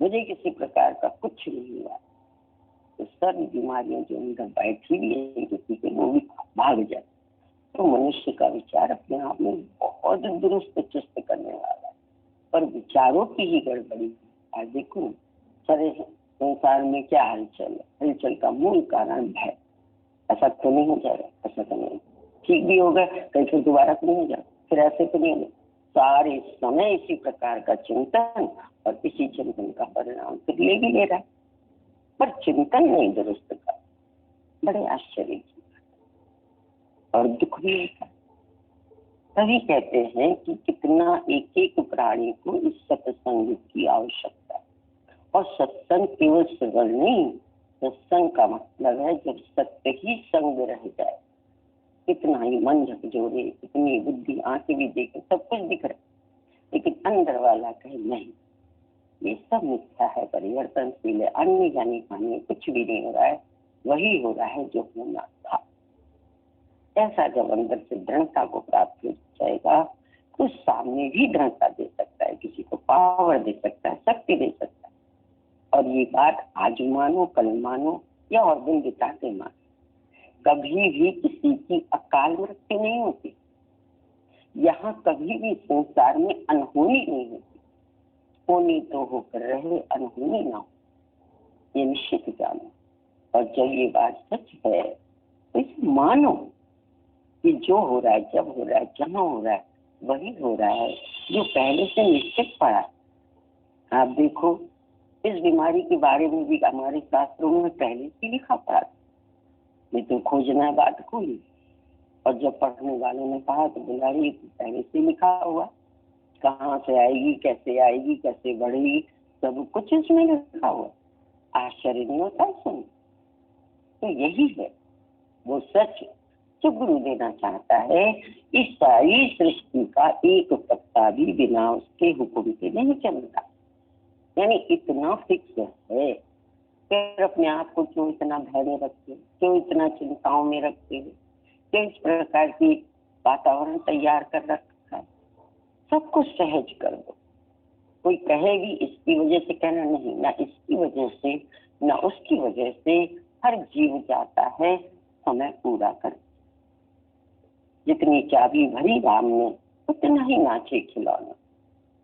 मुझे किसी प्रकार का कुछ नहीं हुआ, तो सब बीमारियां जो अंदर बैठी हुई है किसी के वो भी भाग जाए। तो मनुष्य का विचार अपने आप में बहुत दुरुस्त चुस्त करने वाला है, पर विचारों की ही गड़बड़ी। आज देखो सारे संसार में क्या हलचल है, हलचल का मूल कारण भय। ऐसा तो नहीं हो जाएगा, ऐसा तो नहीं, ठीक भी होगा कहीं फिर दोबारा तो नहीं हो जाएगा, फिर ऐसे तो नहीं होगा। सारे समय इसी प्रकार का चिंतन और इसी चिंतन का परिणाम फिर ले भी ले रहा है, पर चिंतन नहीं दुरुस्त का। बड़े आश्चर्य की और दुख भी होता है। तभी कहते हैं कि कितना एक एक प्राणी को इस सत्संग की आवश्यकता है। और सत्संग केवल श्रवण नहीं, सत्संग का मतलब है जब सत्य ही संग रह जाए। कितना ही मन झकझोरे, इतनी बुद्धि आंखें भी देखे, सब कुछ दिख रहा है, लेकिन अंदर वाला कहे नहीं, ये सब मिथ्या है, परिवर्तनशील है, अन्य जानी पानी कुछ भी नहीं हो रहा है, वही हो रहा है जो होना था। ऐसा जब अंदर से दृढ़ता को प्राप्त हो जाएगा तो सामने भी दृढ़ता दे सकता है, किसी को पावर दे सकता है, शक्ति दे सकता है। और ये बात आज मानो, कल मानो या और दिन बिताते मानो, कभी भी किसी की अकाल मृत्यु नहीं होती। यहाँ कभी भी संसार में अनहोनी नहीं होती। होनी तो होकर रहे, अनहोनी ना हो, ये निश्चित जानो। और जब ये बात सच है तो इसे मानो कि जो हो रहा है, जब हो रहा है, जहाँ हो रहा है, वही हो रहा है जो पहले से निश्चित पड़ा है। आप देखो इस बीमारी के बारे में भी हमारे शास्त्रों में पहले से लिखा पड़ा, नहीं तो खोजना बात खोली। और जब पढ़ने वालों ने कहा तो बोला ये तो पहले से लिखा हुआ, कहाँ से आएगी, कैसे बढ़ेगी, सब कुछ इसमें लिखा हुआ। आश्चर्य नहीं होता सुन। तो यही है वो सच जो गुरु देना चाहता है। इस सारी सृष्टि का एक पत्ता भी बिना उसके हुक्म के नहीं चलता। यानी इतना फिक्स है। फिर अपने आप को क्यों इतना भय में रखते, क्यों इतना चिंताओं में रखते हैं, क्यों इस प्रकार की वातावरण तैयार कर रखा है। सब कुछ सहज कर दो। कोई कहे भी इसकी वजह से कहना नहीं, ना इसकी वजह से ना उसकी वजह से, हर जीव जाता है समय पूरा कर। जितनी चाबी भरी राम ने उतना ही नाचे खिलौना।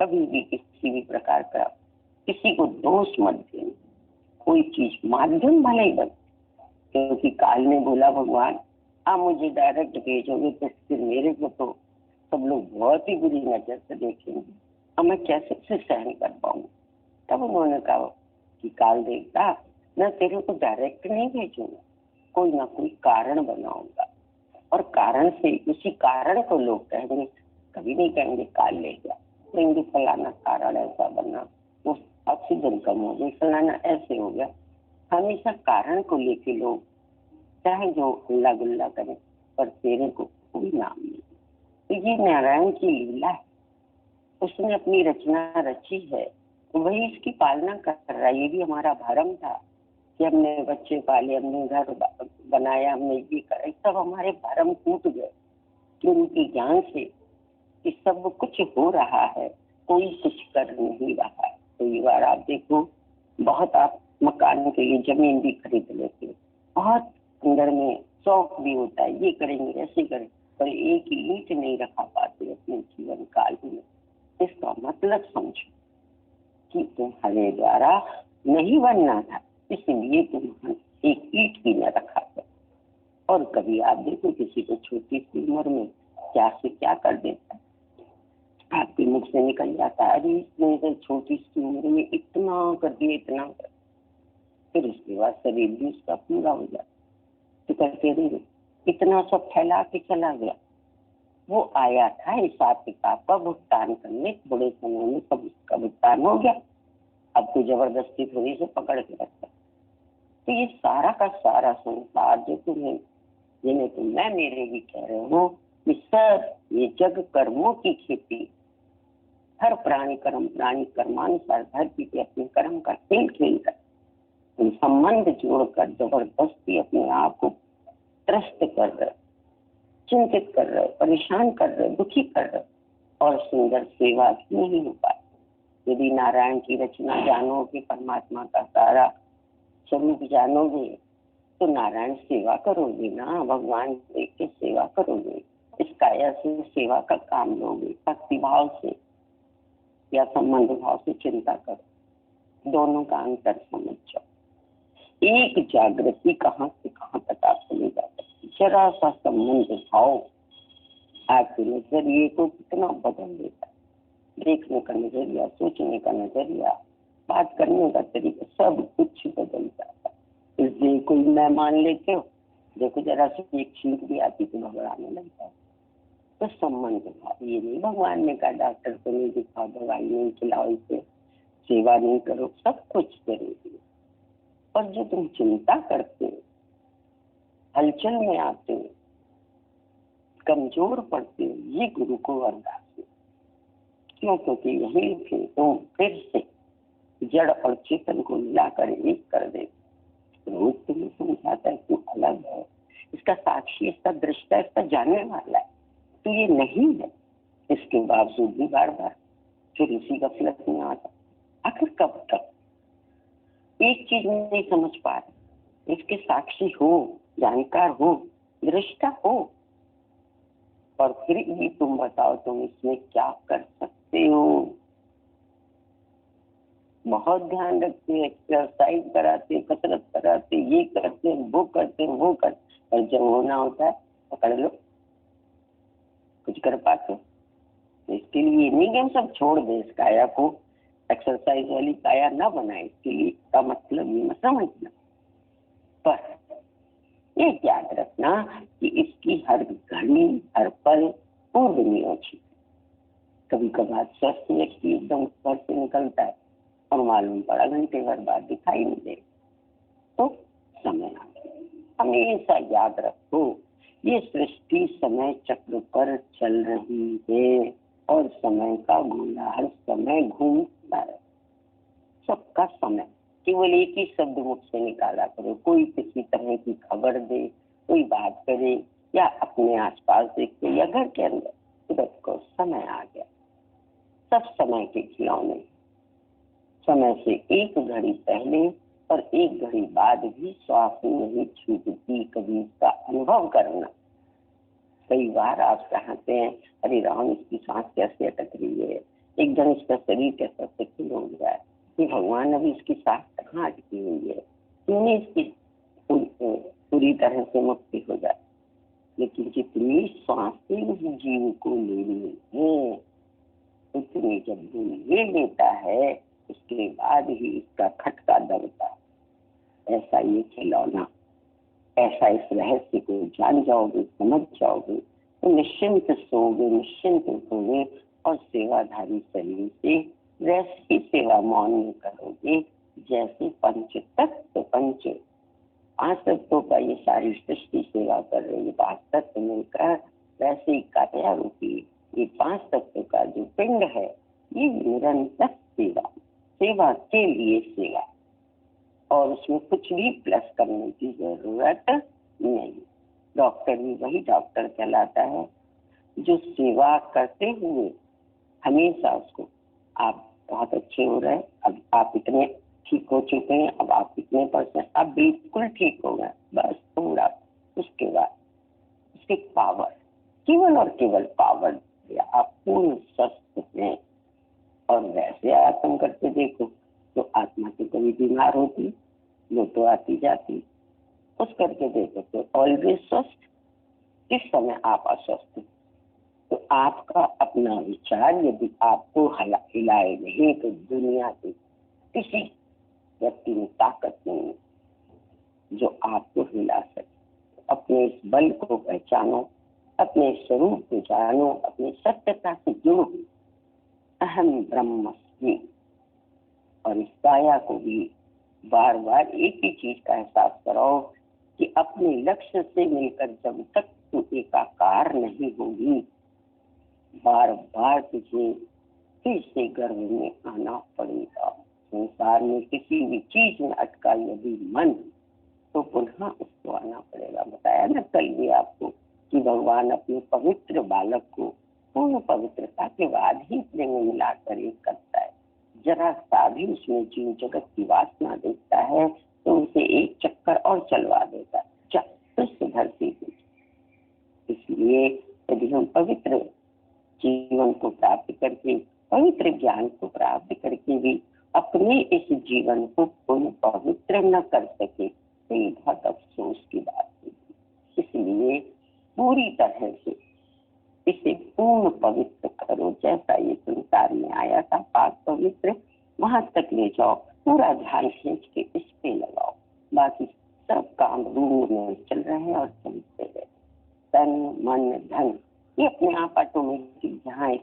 कभी भी किसी भी प्रकार का किसी को दोष मत देना। कोई चीज माध्यम भले ही बन, क्योंकि काल ने बोला भगवान आप मुझे डायरेक्ट भेजोगे तो फिर मेरे को तो सब लोग बहुत ही बुरी नजर से देखेंगे, अब मैं कैसे से सहन कर पाऊंगा। तब उन्होंने कहा कि काल देवता मैं तेरे को डायरेक्ट नहीं भेजूंगा, कोई ना कोई कारण बनाऊंगा, और कारण से उसी कारण को लोग कहेंगे, कभी नहीं कहेंगे काल ले गया, कहेंगे फलाना कारण ऐसा बना, वो ऑक्सीजन कम हो गई, फलाना ऐसे हो गया। हमेशा कारण को लेके लोग चाहे जो अल्लाह गुल्ला करे, पर तेरे को कोई नाम नहीं। तो ये नारायण की लीला है, उसने अपनी रचना रची है, वही इसकी पालना कर रहा है। ये भी हमारा भरम था कि हमने बच्चे पाले, हमने घर बनाया, हमने ये करा, सब हमारे भरम टूट गए गुरु के ज्ञान से कि सब कुछ हो रहा है, कोई कुछ कर नहीं रहा है। तो ये बार आप देखो, बहुत आप मकान के लिए जमीन भी खरीद लेते हो, बहुत अंदर में शौक भी होता है, ये करेंगे ऐसे करें, पर एक ईंट नहीं रखा पाते अपने जीवन काल में। इसका मतलब समझो कि तुम्हारे द्वारा नहीं बनना था, इसलिए तुम एक ईंट भी न रखा था। और कभी आप देखो किसी को छोटी सी उम्र में क्या से क्या कर देता है, आपके मुख से निकल जाता है, अरे इसने तो छोटी सी उम्र में इतना कर दिया, इतना कर। फिर उसके बाद शरीर भी उसका पूरा हो जाता, तो कहते रहे इतना सब फैला के चला गया। वो आया था हिसाब किताब का भुगतान करने, थोड़े समय में सब उसका भुगतान हो गया, अब तो जबरदस्ती थोड़ी से पकड़ के रखता। तो ये सारा का सारा संसार जो तुम्हें, जिन्हें तुम मैं मेरे भी कह रहे हो, ये सब ये जग कर्मों की खेती। हर प्राणी कर्मानुसार धरती पे अपने कर्म का खेल खेल कर संबंध जोड़कर जबरदस्ती अपने आप को त्रस्त कर रहे, चिंतित कर रहे, परेशान कर रहे, दुखी कर रहे, और सुंदर सेवा भी नहीं हो पाती। यदि नारायण की रचना जानोगे, परमात्मा का सारा स्वरूप जानोगे, तो नारायण सेवा करोगे ना, भगवान देख के सेवा करोगे। इस काया से सेवा का काम लोगे, भक्ति भाव से या संबंध भाव से चिंता करो। दोनों का अंतर समझ जाओ। एक जागृति कहाँ से कहाँ तक आपको ले जा सकती। जरा सा संबंध भाव आपके नजरिए को कितना बदल देता है। देखने का नजरिया, सोचने का नजरिया, बात करने का तरीका, सब कुछ बदल जाता है। इसलिए कोई मैं मान लेते हो, देखो जरा सी एक छींक भी आती तो घबराने लगता है। तो संबंध भाव ये नहीं भगवान ने कहा डॉक्टर को नहीं दिखाओ, दवाई नहीं खिलाओ, इसे सेवा नहीं करो, सब कुछ जरूरी है। और जो तुम चिंता करते हो, हलचल में आते हो, कमजोर पड़ते हो, ये गुरु को अरदास है। क्यों? क्योंकि यही फिर तुम फिर से जड़ और चेतन को मिलाकर एक कर दे। रोज तुम्हें समझाता है तू अलग है, इसका साक्षी, इसका दृष्टा, इसका जानने वाला है, तो ये नहीं है। इसके बावजूद भी बार बार फिर इसी गफलत में आता। आखिर कब तक? एक चीज नहीं समझ पा रहे, इसके साक्षी हो, जानकार हो, दृष्टा हो, और फिर ये तुम बताओ तुम इसमें क्या कर सकते हो। बहुत ध्यान रखते, एक्सरसाइज कराते, कसरत कराते, ये करते, वो करते, वो करते, और जब होना होता है पकड़ लो, कुछ कर पाते। इसके लिए नहीं कि हम सब छोड़ दे, इस काया को एक्सरसाइज वाली काया ना बनाए, इसके लिए का मतलब ये मत समझना। पर ये याद रखना कि इसकी हर घड़ी, हर पल पूर्व नियोजित। कभी कभार स्वस्थ व्यक्ति एकदम घर से निकलता है और मालूम पड़ा घंटे भर बाद दिखाई नहीं दे, तो समय आ गया। हमेशा याद रखो, ये सृष्टि समय चक्र पर चल रही है और समय का गोला हर समय घूमता है। सबका समय, केवल एक ही शब्द मुख से निकाला करो। कोई किसी तरह की खबर दे, कोई बात करे, या अपने आसपास देखते या घर के अंदर, तुरंत को समय आ गया। सब समय के खिलौने। समय से एक घड़ी पहले और एक घड़ी बाद भी श्वास नहीं छूटती, कभी इसका अनुभव करना। कई बार आप चाहते हैं अरे राम इसकी सांस कैसे अटक रही है, एकदम इसका शरीर कैसा शिथिल हो गया है, कि भगवान अभी इसकी सांस कहाँ अटकी हुई है, क्यों नहीं इसकी पूरी तरह से मुक्ति हो जाए। लेकिन जितनी सांसें उस जीव को लेनी है, उतनी जब वो ले लेता है, उसके बाद ही इसका खटका दबता है। ऐसा ये खिलौना, ऐसा इस रहस्य को जान जाओगे, समझ जाओगे, तो निश्चिंत सोओगे, निश्चिंत उठोगे और सेवाधारी शरीर से वैसी सेवा मौन में करोगे जैसे पंच तत्व, पंच 5 तत्वों का ये सारी सृष्टि सेवा कर रही है। 5 तत्व मिलकर वैसे ही काया रूपी ये 5 तत्व का जो पिंड है, ये निरंतर सेवा, सेवा के लिए सेवा, और उसमें कुछ भी प्लस करने की जरूरत नहीं। डॉक्टर भी वही डॉक्टर कहलाता है जो सेवा करते हुए हमेशा उसको, आप बहुत अच्छे हो रहे, अब आप इतने ठीक हो चुके हैं, अब आप इतने %, आप बिल्कुल ठीक हो गए, बस थोड़ा, उसके बाद उसकी पावर, केवल और केवल पावर, आप पूर्ण स्वस्थ हैं। और वैसे आत्म करके देखो तो आत्मा तो कभी बीमार होती, वो तो आती जाती, उस करके देखो तो ऑलवेज स्वस्थ। इस समय आप अस्वस्थ हैं, तो आपका अपना विचार यदि आपको हिलाए नहीं, तो दुनिया के किसी व्यक्ति में ताकत नहीं जो आपको हिला सके। अपने इस बल को पहचानो, अपने स्वरूप को जानो, अपनी सत्यता से जुड़ो, अहम ब्रह्मास्मि। और इस काया को भी बार बार एक ही चीज का एहसास कराओ कि अपने लक्ष्य से मिलकर जब तक तू एकाकार नहीं होगी, बार बार तुझे फिर से गर्भ में आना पड़ेगा। संसार में किसी भी चीज में अटका यदि मन, तो पुनः उसको आना पड़ेगा। बताया ना कल भी आपको कि भगवान अपने पवित्र बालक को पूर्ण पवित्रता के बाद ही अपने में मिलाकर एक करता है। जरा सा भी उसमें जीव जगत की वासना देखता है तो उसे एक चक्कर और चलवा देता है, धरती को। इसलिए यदि हम पवित्र जीवन को प्राप्त करके, पवित्र ज्ञान को प्राप्त करके भी अपने इस जीवन को पूर्ण पवित्र न कर सके तो ये बहुत अफसोस की बात है। इसलिए पूरी तरह से इसे पूर्ण पवित्र करो। जैसा ये संसार में आया था पाक पवित्र, वहां तक ले जाओ, पूरा ध्यान खींच के इस पे लगाओ। बाकी सब काम रूप में चल रहे हैं और चलते रहे। तन मन धन ये अपने आप ऑटोमेटिक जहाँ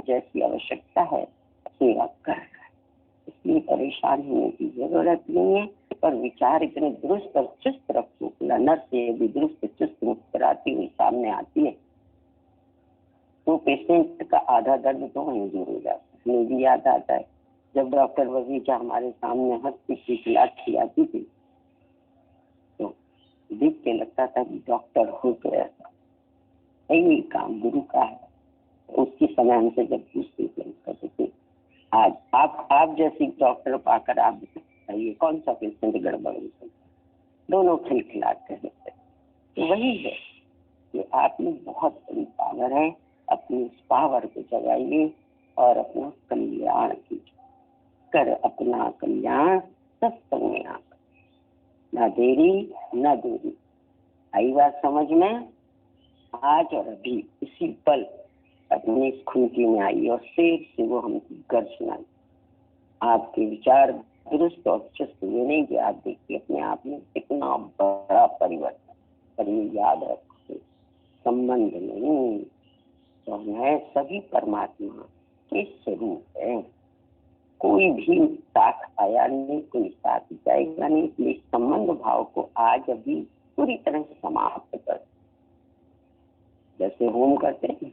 जैसी आवश्यकता है सेवा कर रहा है। इसलिए परेशान होने की जरूरत नहीं है। पर विचार इतने दुरुस्त और चुस्त रखो। नर से यदि दुरुस्त चुस्त मुस्कुराती हुई सामने आती है तो पेशेंट का आधा दर्द तो वहीं दूर हो जाता है। मुझे भी याद आता है जब डॉक्टर वजीजा हमारे सामने हंसती खिलाती आती थी तो देख के लगता था कि डॉक्टर हो तो ऐसा यही काम गुरु का है। उसकी समय हमसे जब पूछते थे आज आप जैसी डॉक्टर पाकर आप बताइए कौन सा पेशेंट गड़बड़ हो सकता, दोनों खिलखिलाते रहते। तो वही है कि आप में बहुत बड़ी पावर है। अपनी इस पावर को जगाइए और अपना कल्याण कीजिए। कर अपना कल्याण सत्संग में आकर, ना देरी न दूरी। आई बात समझ में? आज और अभी इसी पल अपनी खुनकी में आई और शेर से वो हमको गर्जना। आपके विचार दुरुस्त और चुस्त हुए नहीं कि आप देखिए अपने आप में कितना बड़ा परिवर्तन। पर ये याद रखो संबंध नहीं तो है सभी परमात्मा के स्वरूप है। कोई भी साथ आया नहीं, कोई साथ जाएगा नहीं। इसलिए संबंध भाव को आज अभी पूरी तरह से समाप्त कर, जैसे होम करते हैं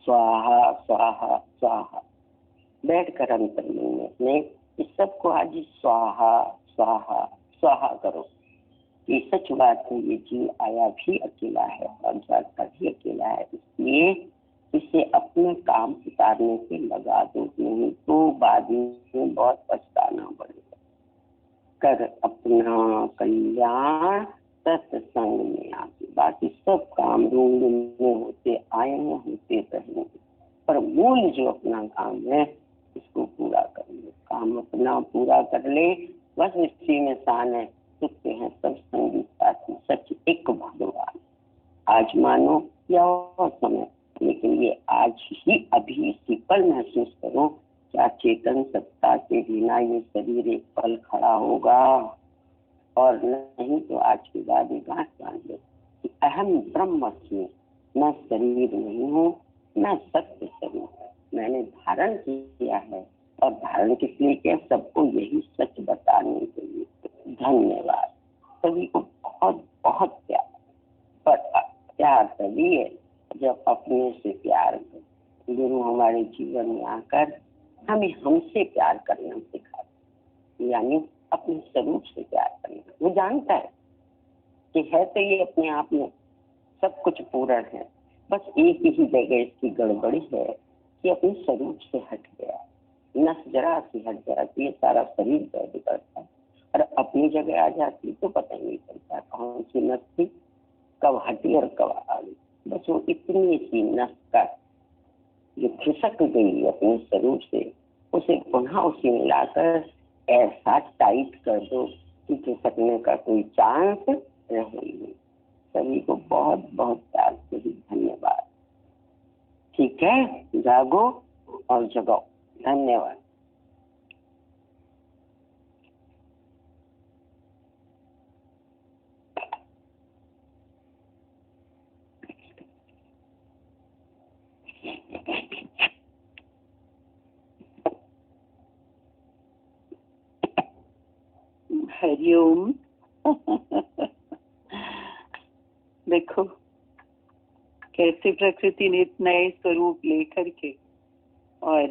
स्वाहा स्वाहा स्वाहा, बैठकर अंतर्मन में अपने इस सबको आज स्वाहा स्वाहा स्वाहा करो। ये सच बात है, ये जीव आया भी अकेला है और जाता भी अकेला है। इसलिए इसे अपने काम उतारने से लगा दो, नहीं तो बाद में बहुत पछताना पड़ेगा। कर अपना कल्याण सत्संग में आके, बाकी सब काम रूम में होते आए हैं, होते रहेंगे। पर मूल जो अपना काम है इसको पूरा कर ले। काम अपना पूरा कर ले, बस इसी में शान है। सुखते हैं सब संगी साथी सच एक भगवान। आज मानो या और समय, लेकिन ये आज ही अभी इसी पल महसूस करो। क्या चेतन सत्ता के बिना ये शरीर एक पल खड़ा होगा? और नहीं तो आज के बाद ये गांठ बांध लो कि अहम ब्रह्मस्मि, मैं शरीर नहीं हूँ, मैं सत्य स्वरूप है। मैंने धारण किया है और धारण किस लिए किया? सबको यही सच बताने के लिए। धन्यवाद सभी को, बहुत बहुत प्यार। पर प्यार तभी है जब अपने से प्यार करें। गुरु हमारे जीवन में आकर हमें हमसे प्यार करना सिखाते, यानी अपने स्वरूप से प्यार करना। वो जानता है कि है तो ये अपने आप में सब कुछ पूर्ण है, बस एक ही जगह इसकी गड़बड़ी है कि अपने स्वरूप से हट गया। नस जरा सी हट जाती है, सारा शरीर दर्द करता है, और अपनी जगह आ जाती तो पता ही नहीं चलता कौन सी नस थी, कब हटी और कब आ गई। बस वो इतनी सी नस का जो खिसक गई अपने स्वरूप से, उसे पुनः उसे मिलाकर ऐसा टाइट कर दो कि खिसकने का कोई चांस रहे नहीं। सभी को बहुत बहुत प्यार से धन्यवाद। ठीक है, जागो और जगाओ। धन्यवाद। हरिओम। देखो कैसे प्रकृति ने नए स्वरूप लेकर के और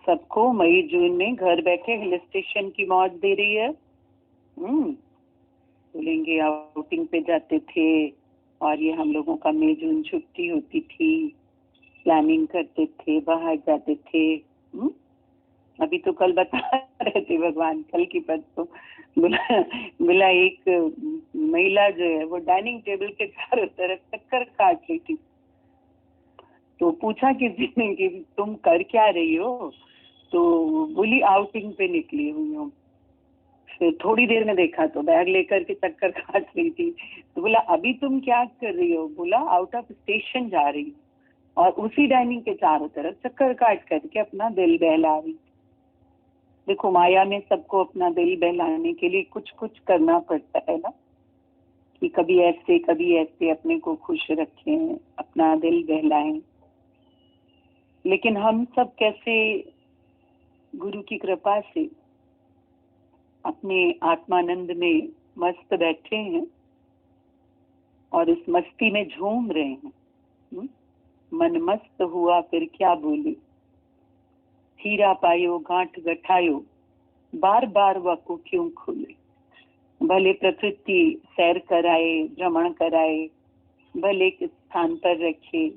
सबको मई जून में घर बैठे हिल स्टेशन की मौज दे रही है। बोलेंगे आउटिंग पे जाते थे और ये हम लोगों का मई जून छुट्टी होती थी, प्लानिंग करते थे, बाहर जाते थे। अभी तो कल बता रहे थे भगवान, कल की परसों बोला एक महिला जो है वो डाइनिंग टेबल के चारों तरफ चक्कर काट रही थी। तो पूछा किसी ने कि तुम कर क्या रही हो? तो बोली आउटिंग पे निकली हुई हूँ। फिर थोड़ी देर में देखा तो बैग लेकर के चक्कर काट रही थी। तो बोला अभी तुम क्या कर रही हो? बोला आउट ऑफ स्टेशन जा रही हूँ, और उसी डाइनिंग के चारों तरफ चक्कर काट करके अपना दिल बहला रही। देखो माया में सबको अपना दिल बहलाने के लिए कुछ कुछ करना पड़ता है ना, कि कभी ऐसे अपने को खुश रखें, अपना दिल बहलाएं। लेकिन हम सब कैसे गुरु की कृपा से अपने आत्मानंद में मस्त बैठे हैं और इस मस्ती में झूम रहे हैं। मन मस्त हुआ फिर क्या बोले, हीरा पायो गांठ गठायो, बार बार वको क्यों खुले। भले प्रकृति सैर कराए, भ्रमण कराए, भले किस स्थान पर रखे,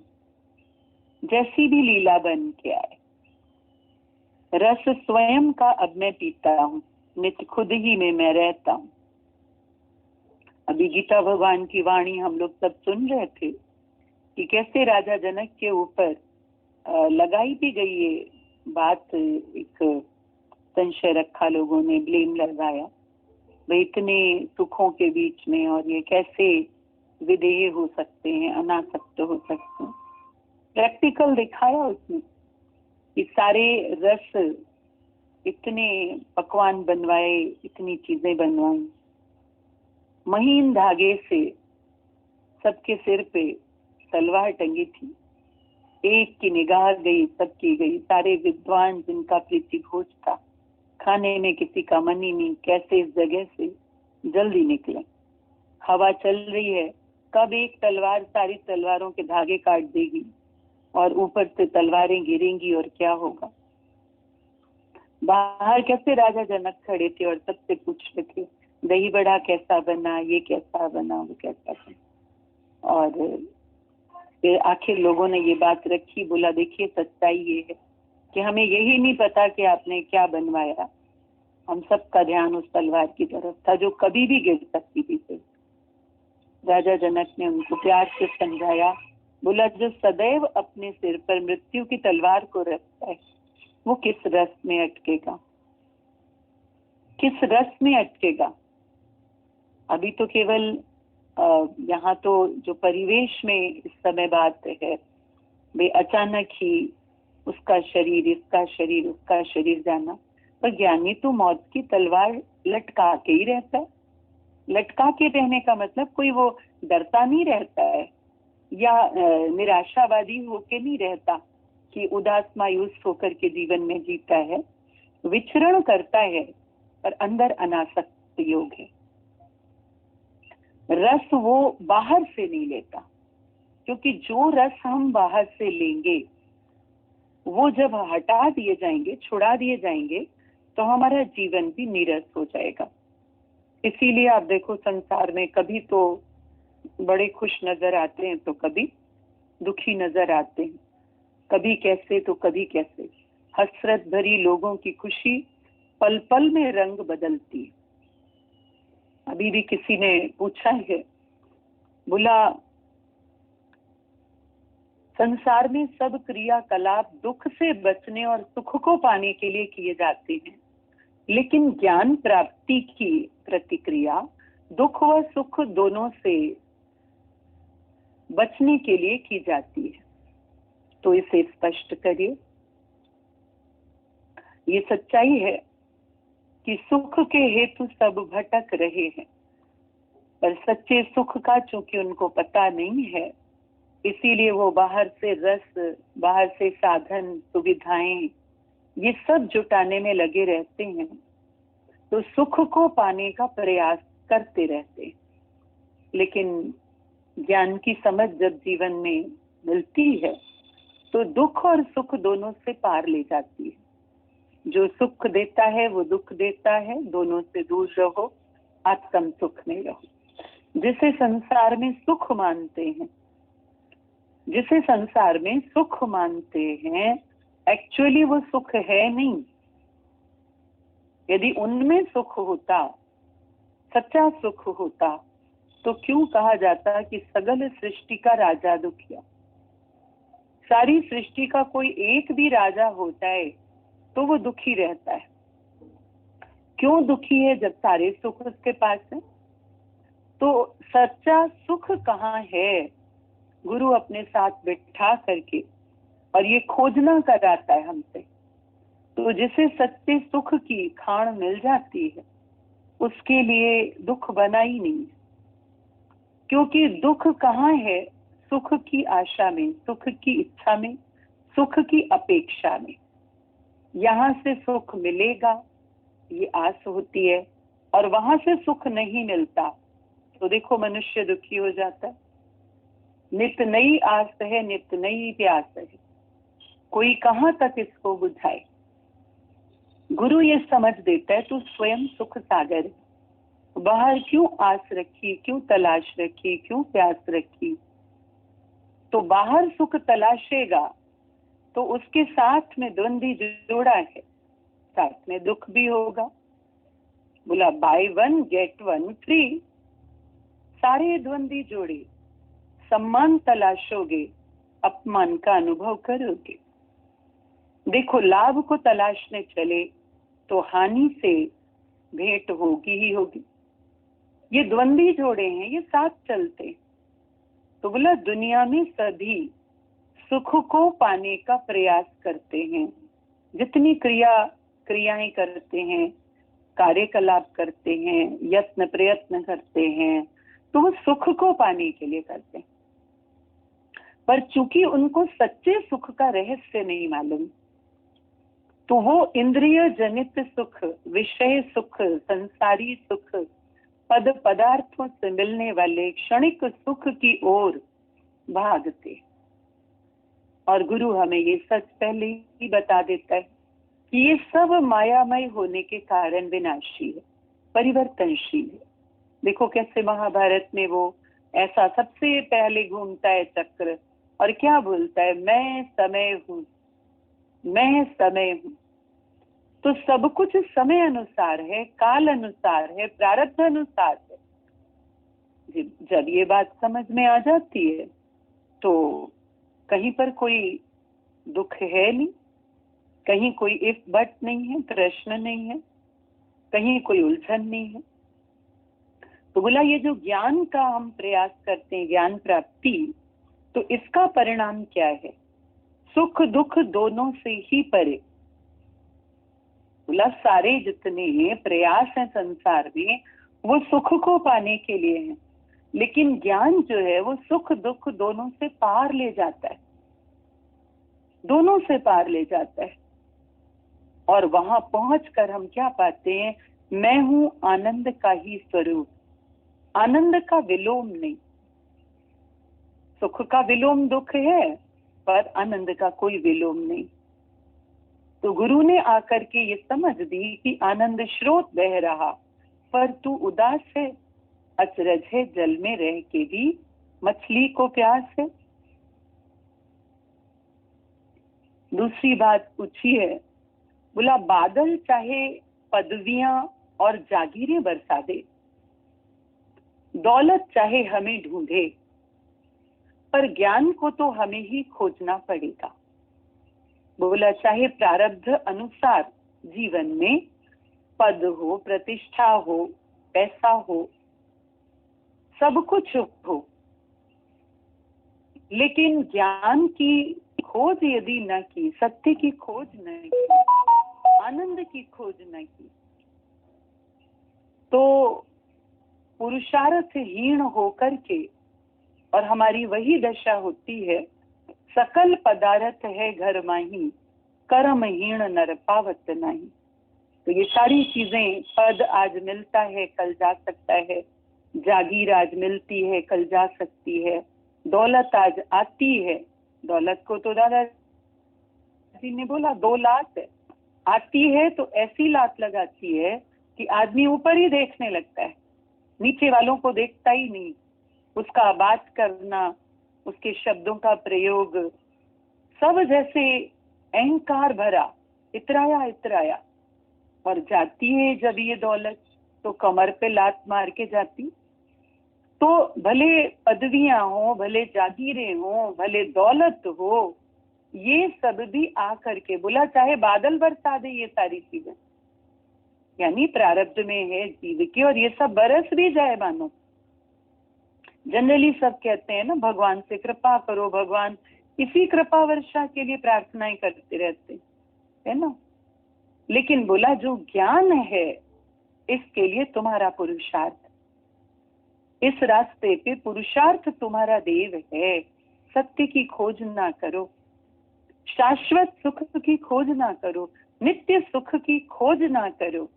जैसी भी लीला बन के आए। रस स्वयं का अब मैं पीता हूँ, नित्य खुद ही में मैं रहता हूँ। अभी गीता भगवान की वाणी हम लोग सब सुन रहे थे कि कैसे राजा जनक के ऊपर लगाई भी गई ये बात, एक संशय रखा लोगों ने, ब्लेम लगाया भाई इतने सुखों के बीच में और ये कैसे विधेय हो सकते हैं, अनासक्त हो सकते हैं। प्रैक्टिकल दिखाया उसने कि सारे रस इतने पकवान बनवाए, इतनी चीजें बनवाई, महीन धागे से सबके सिर पे तलवार टंगी थी, एक की निगाह गई सबकी गई। सारे विद्वान जिनका प्रीति भोज था, खाने में किसी का मन ही नहीं, कैसे इस जगह से जल्दी निकले। हवा चल रही है, कब एक तलवार सारी तलवारों के धागे काट देगी और ऊपर से तलवारें गिरेंगी और क्या होगा। बाहर कैसे राजा जनक खड़े थे और सबसे पूछ रहे थे दही बड़ा कैसा बना, ये कैसा बना, वो कैसा बना। और फिर आखिर लोगों ने ये बात रखी, बोला देखिए सच्चाई ये है कि हमें यही नहीं पता कि आपने क्या बनवाया। हम सबका ध्यान उस तलवार की तरफ था जो कभी भी गिर सकती थी। राजा जनक ने उनको प्यार से समझाया, बोला जो सदैव अपने सिर पर मृत्यु की तलवार को रखता है वो किस रस में अटकेगा, किस रस में अटकेगा। अभी तो केवल यहाँ तो जो परिवेश में इस समय बात है, वे अचानक ही उसका शरीर, इसका शरीर, उसका शरीर जाना, पर ज्ञानी तो मौत की तलवार लटका के ही रहता है। लटका के रहने का मतलब कोई वो डरता नहीं रहता है या निराशावादी होके नहीं रहता कि उदास मायूस होकर के जीवन में जीता है। विचरण करता है पर अंदर अनासक्त योग है। रस वो बाहर से नहीं लेता, क्योंकि जो रस हम बाहर से लेंगे वो जब हटा दिए जाएंगे, छुड़ा दिए जाएंगे, तो हमारा जीवन भी नीरस हो जाएगा। इसीलिए आप देखो संसार में कभी तो बड़े खुश नजर आते हैं तो कभी दुखी नजर आते हैं, कभी कैसे तो कभी कैसे। हसरत भरी लोगों की खुशी पल पल में रंग बदलती है। अभी भी किसी ने पूछा है, बोला संसार में सब क्रियाकलाप दुख से बचने और सुख को पाने के लिए किए जाते हैं, लेकिन ज्ञान प्राप्ति की प्रतिक्रिया दुख व सुख दोनों से बचने के लिए की जाती है। तो इसे स्पष्ट करिए। ये सच्चाई है कि सुख के हेतु सब भटक रहे हैं, पर सच्चे सुख का चूंकि उनको पता नहीं है, इसीलिए वो बाहर से रस, बाहर से साधन, सुविधाएं, ये सब जुटाने में लगे रहते हैं। तो सुख को पाने का प्रयास करते रहते हैं, लेकिन ज्ञान की समझ जब जीवन में मिलती है तो दुख और सुख दोनों से पार ले जाती है। जो सुख देता है वो दुख देता है, दोनों से दूर रहो, आत्म सुख में रहो। जिसे संसार में सुख मानते हैं, जिसे संसार में सुख मानते हैं, एक्चुअली वो सुख है नहीं। यदि उनमें सुख होता, सच्चा सुख होता, तो क्यों कहा जाता कि सगल सृष्टि का राजा दुखिया। सारी सृष्टि का कोई एक भी राजा हो जाए तो वो दुखी रहता है। क्यों दुखी है जब सारे सुख उसके पास है? तो सच्चा सुख कहाँ है? गुरु अपने साथ बिठा करके और ये खोजना कराता है हमसे। तो जिसे सच्चे सुख की खाण मिल जाती है, उसके लिए दुख बना ही नहीं। क्योंकि दुख कहाँ है? सुख की आशा में, सुख की इच्छा में, सुख की अपेक्षा में। यहाँ से सुख मिलेगा ये आस होती है, और वहां से सुख नहीं मिलता तो देखो मनुष्य दुखी हो जाता है। नित नई आस है, नित नई प्यास है, कोई कहाँ तक इसको बुझाए। गुरु ये समझ देता है तू स्वयं सुख सागर है, बाहर क्यों आस रखी, क्यों तलाश रखी, क्यों प्यास रखी। तो बाहर सुख तलाशेगा तो उसके साथ में द्वंद्वी जोड़ा है, साथ में दुख भी होगा। बोला बाय 1 गेट 1 फ्री। सारे द्वंद्वी जोड़े, सम्मान तलाशोगे, अपमान का अनुभव करोगे। देखो लाभ को तलाशने चले तो हानि से भेंट होगी ही होगी। ये द्वंद्वी जोड़े हैं, ये साथ चलते हैं। तो बोला दुनिया में सभी सुख को पाने का प्रयास करते हैं। जितनी क्रियाएं करते हैं, कार्यकलाप करते हैं, यत्न प्रयत्न करते हैं, तो वो सुख को पाने के लिए करते हैं। पर चूंकि उनको सच्चे सुख का रहस्य नहीं मालूम, तो वो इंद्रिय जनित सुख, विषय सुख, संसारी सुख, पद पदार्थों से मिलने वाले क्षणिक सुख की ओर भागते। और गुरु हमें ये सच पहले ही बता देता है कि ये सब मायामय होने के कारण विनाशी है, परिवर्तनशील है। देखो कैसे महाभारत में वो ऐसा सबसे पहले घूमता है चक्र, और क्या बोलता है, मैं समय हूं, मैं समय हूं। तो सब कुछ समय अनुसार है, काल अनुसार है, प्रारब्ध अनुसार है। जब ये बात समझ में आ जाती है तो कहीं पर कोई दुख है नहीं, कहीं कोई इफ बट नहीं है, प्रश्न नहीं है, कहीं कोई उलझन नहीं है। तो बोला ये जो ज्ञान का हम प्रयास करते हैं, ज्ञान प्राप्ति, तो इसका परिणाम क्या है? सुख दुख दोनों से ही परे। बोला सारे जितने प्रयास हैं संसार में वो सुख को पाने के लिए हैं, लेकिन ज्ञान जो है वो सुख दुख दोनों से पार ले जाता है, दोनों से पार ले जाता है। और वहां पहुंचकर हम क्या पाते हैं? मैं हूं आनंद का ही स्वरूप, आनंद का विलोम नहीं। सुख का विलोम दुख है, पर आनंद का कोई विलोम नहीं। तो गुरु ने आकर के ये समझ दी कि आनंद स्रोत बह रहा, पर तू उदास है, अचरज है, जल में रह के भी मछली को प्यास है। दूसरी बात पूछी है, बोला बादल चाहे पदवियां और जागीरें बरसा दे, दौलत चाहे हमें ढूंढे, पर ज्ञान को तो हमें ही खोजना पड़ेगा। बोला चाहे प्रारब्ध अनुसार जीवन में पद हो, प्रतिष्ठा हो, पैसा हो, सब कुछ हो, लेकिन ज्ञान की खोज यदि न की, सत्य की खोज न की, आनंद की खोज न की, तो पुरुषार्थहीन होकर के, और हमारी वही दशा होती है, सकल पदार्थ है घर माही, कर्महीन नर पावत नहीं। तो ये सारी चीजें, पद आज मिलता है कल जा सकता है, जागीर आज मिलती है कल जा सकती है, दौलत आज आती है। दौलत को तो दादाजी ने बोला 2 लाख है, आती है तो ऐसी लात लगाती है कि आदमी ऊपर ही देखने लगता है, नीचे वालों को देखता ही नहीं। उसका बात करना, उसके शब्दों का प्रयोग सब जैसे अहंकार भरा, इतराया इतराया। और जाती है जब ये दौलत तो कमर पे लात मार के जाती। तो भले पदवियां हो, भले जागीरें हो, भले दौलत हो, ये सब भी आ करके बोला चाहे बादल बरसा दे ये सारी चीजें, यानी प्रारब्ध में है जीव की, और ये सब बरस भी जाए मानो। जनरली सब कहते हैं ना भगवान से कृपा करो, भगवान इसी कृपा वर्षा के लिए प्रार्थनाएं करते रहते है ना। लेकिन बोला जो ज्ञान है इसके लिए तुम्हारा पुरुषार्थ, इस रास्ते पे पुरुषार्थ तुम्हारा देव है। सत्य की खोज ना करो, शाश्वत सुख की खोज ना करो, नित्य सुख की खोज ना करो।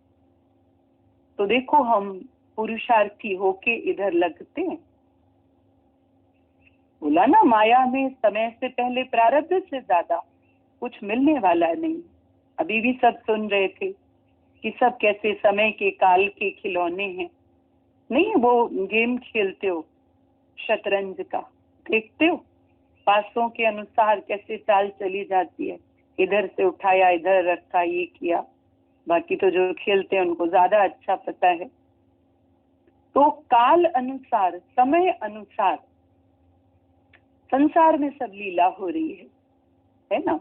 तो देखो हम पुरुषार्थी होके इधर लगते हैं। बोला ना माया में समय से पहले प्रारब्ध से ज्यादा कुछ मिलने वाला नहीं। अभी भी सब सुन रहे थे कि सब कैसे समय के काल के खिलौने हैं। नहीं, वो गेम खेलते हो शतरंज का, देखते हो पासों के अनुसार कैसे चाल चली जाती है, इधर से उठाया इधर रखा, ये किया। बाकी तो जो खेलते हैं उनको ज्यादा अच्छा पता है। तो काल अनुसार, समय अनुसार संसार में सब लीला हो रही है ना।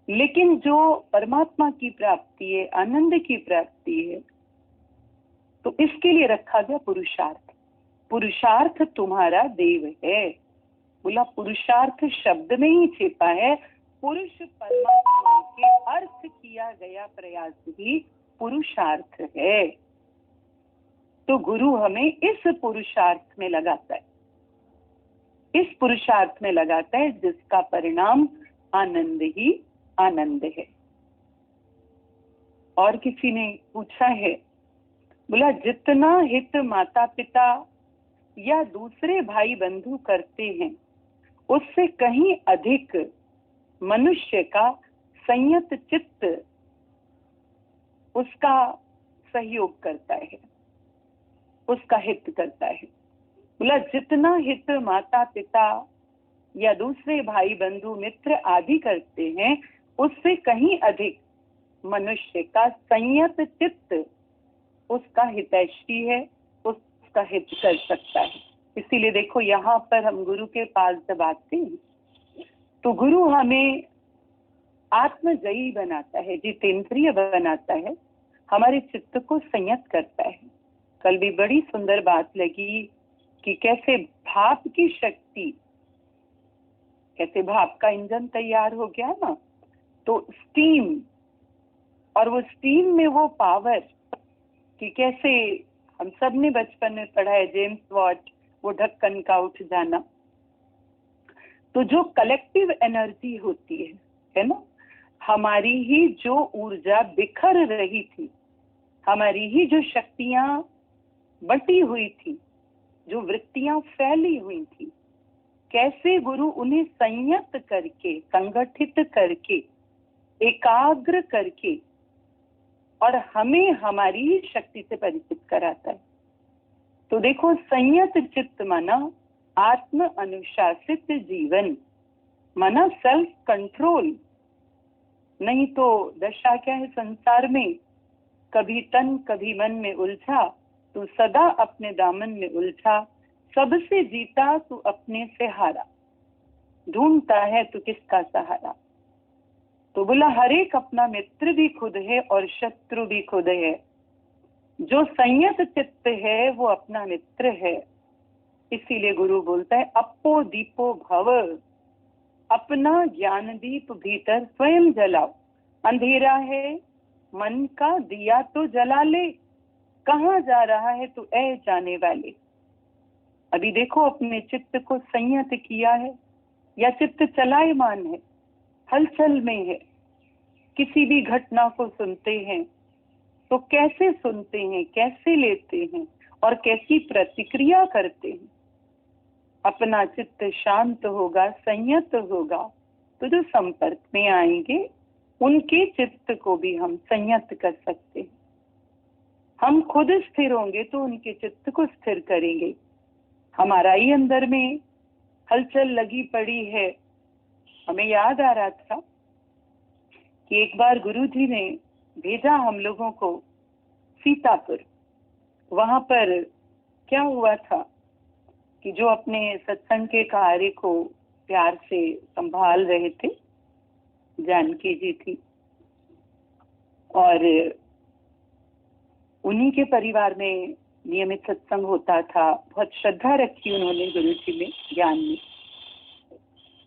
लेकिन जो परमात्मा की प्राप्ति है, आनंद की प्राप्ति है, तो इसके लिए रखा गया पुरुषार्थ। पुरुषार्थ तुम्हारा देव है। बोला पुरुषार्थ शब्द में ही छिपा है, पुरुष परमात्मा के अर्थ किया गया प्रयास ही पुरुषार्थ है। तो गुरु हमें इस पुरुषार्थ में लगाता है, इस पुरुषार्थ में लगाता है जिसका परिणाम आनंद ही आनंद है। और किसी ने पूछा है, बोला जितना हित माता पिता या दूसरे भाई बंधु करते हैं उससे कहीं अधिक मनुष्य का संयत चित्त उसका सहयोग करता है, उसका हित करता है। बोला जितना हित माता पिता या दूसरे भाई बंधु मित्र आदि करते हैं उससे कहीं अधिक मनुष्य का संयत चित्त उसका हितैषी है, उसका हित कर सकता है। इसीलिए देखो यहाँ पर हम गुरु के पास जब आते हैं तो गुरु हमें आत्मजयी बनाता है, जितेंद्रिय बनाता है, हमारे चित्त को संयत करता है। कल भी बड़ी सुंदर बात लगी कि कैसे भाप की शक्ति, कैसे भाप का इंजन तैयार हो गया ना, तो स्टीम, और वो स्टीम में वो पावर कि कैसे हम सब ने बचपन में पढ़ा है जेम्स वॉट, वो ढक्कन का उठ जाना। तो जो कलेक्टिव एनर्जी होती है ना, हमारी ही जो ऊर्जा बिखर रही थी, हमारी ही जो शक्तियां बटी हुई थी, जो वृत्तियां फैली हुई थी, कैसे गुरु उन्हें संयत करके, संगठित करके, एकाग्र करके और हमें हमारी ही शक्ति से परिचित कराता है। तो देखो संयत चित्त माना आत्म अनुशासित जीवन, माना सेल्फ कंट्रोल। नहीं तो दशा क्या है संसार में, कभी तन कभी मन में उलझा, तू सदा अपने दामन में उलझा, सबसे जीता तू अपने से हारा, ढूंढता है तू किसका सहारा। तो बोला हर एक अपना मित्र भी खुद है और शत्रु भी खुद है। जो संयत चित्त है वो अपना मित्र है। इसीलिए गुरु बोलता है अपो दीपो भव, अपना ज्ञान दीप भीतर स्वयं जलाओ। अंधेरा है मन का दिया तो जला ले, कहाँ जा रहा है तू ऐ जाने वाले। अभी देखो अपने चित्त को संयत किया है या चित्त चलायमान है, हलचल में है। किसी भी घटना को सुनते हैं तो कैसे सुनते हैं, कैसे लेते हैं और कैसी प्रतिक्रिया करते हैं। अपना चित्त शांत होगा, संयत होगा, तो जो संपर्क में आएंगे उनके चित्त को भी हम संयत कर सकते हैं। हम खुद स्थिर होंगे तो उनके चित्त को स्थिर करेंगे। हमारा ही अंदर में हलचल लगी पड़ी है। हमें याद आ रहा था कि एक बार गुरुजी ने भेजा हम लोगों को सीतापुर। वहां पर क्या हुआ था कि जो अपने सत्संग के कार्य को प्यार से संभाल रहे थे, जानकी जी थी, और उन्हीं के परिवार में नियमित सत्संग होता था। बहुत श्रद्धा रखी उन्होंने गुरु जी में, ज्ञान में।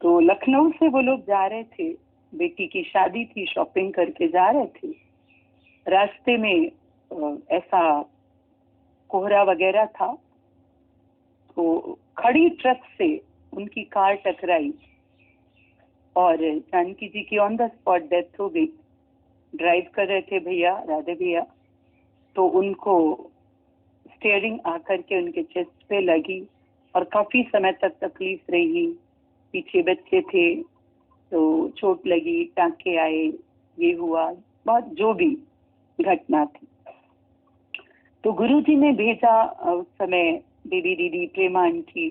तो लखनऊ से वो लोग जा रहे थे, बेटी की शादी थी, शॉपिंग करके जा रहे थे। रास्ते में ऐसा कोहरा वगैरह था, तो खड़ी ट्रक से उनकी कार टकराई और जानकी जी की ऑन द स्पॉट डेथ हो गई। ड्राइव कर रहे थे भैया, राधे भैया, तो उनको स्टीयरिंग आकर के उनके चेस्ट पे लगी और काफी समय तक तकलीफ रही। पीछे बच्चे थे तो चोट लगी, टांके आए, ये हुआ, बहुत जो भी घटना थी। तो गुरुजी ने भेजा, उस समय बेबी दीदी, प्रेमा आंटी,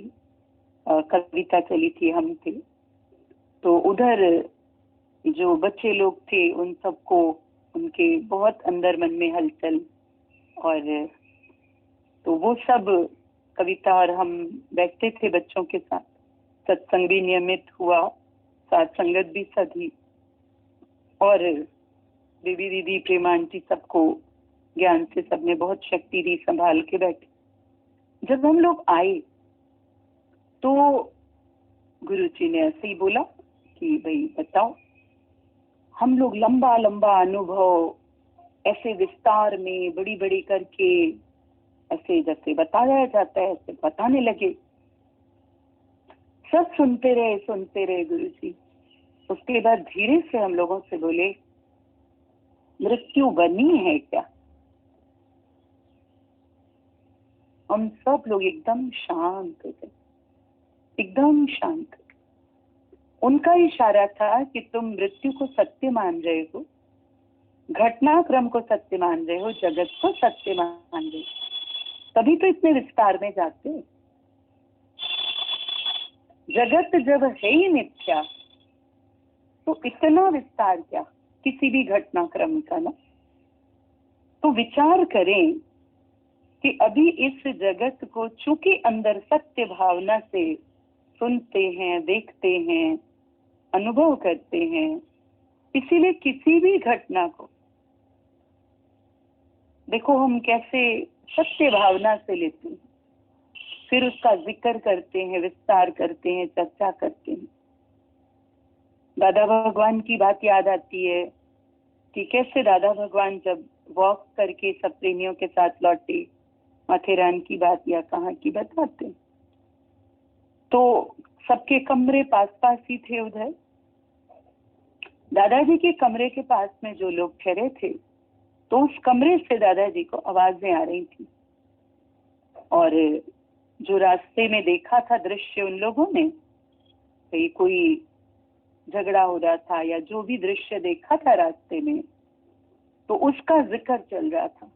कविता चली थी, हम थे। तो उधर जो बच्चे लोग थे उन सबको, उनके बहुत अंदर मन में हलचल, और तो वो सब, कविता और हम बैठते थे बच्चों के साथ। सत्संग भी नियमित हुआ, साथ संगत भी सधी, और बेबी दीदी, प्रेमा आंटी सबको ज्ञान से सबने बहुत शक्ति दी, संभाल के बैठे। जब हम लोग आए तो गुरुजी ने ऐसे ही बोला कि भाई बताओ। हम लोग लंबा लंबा अनुभव ऐसे विस्तार में बड़ी बड़ी करके ऐसे जैसे बताया जाता है ऐसे बताने लगे। सब सुनते रहे गुरुजी। उसके बाद धीरे से हम लोगों से बोले, मृत्यु बनी है क्या? हम सब लोग एकदम शांत हो गए, एकदम शांत। उनका इशारा था कि तुम मृत्यु को सत्य मान रहे हो, घटनाक्रम को सत्य मान रहे हो, जगत को सत्य मान रहे हो, तभी तो इतने विस्तार में जाते हो। जगत जब है ही मिथ्या तो इतना विस्तार क्या किसी भी घटनाक्रम का ना। तो विचार करें कि अभी इस जगत को चूंकि अंदर सत्य भावना से सुनते हैं, देखते हैं, अनुभव करते हैं, इसीलिए किसी भी घटना को देखो हम कैसे सत्य भावना से लेते हैं, फिर उसका जिक्र करते हैं, विस्तार करते हैं, चर्चा करते हैं। दादा भगवान की बात याद आती है कि कैसे दादा भगवान जब वॉक करके सब प्रेमियों के साथ लौटे, माथेरान की बात या कहाँ की बताते हैं, तो सबके कमरे पास पास ही थे। उधर दादाजी के कमरे के पास में जो लोग ठहरे थे, तो उस कमरे से दादाजी को आवाजें आ रही थी, और जो रास्ते में देखा था दृश्य उन लोगों ने, कोई झगड़ा हो रहा था या जो भी दृश्य देखा था रास्ते में, तो उसका जिक्र चल रहा था।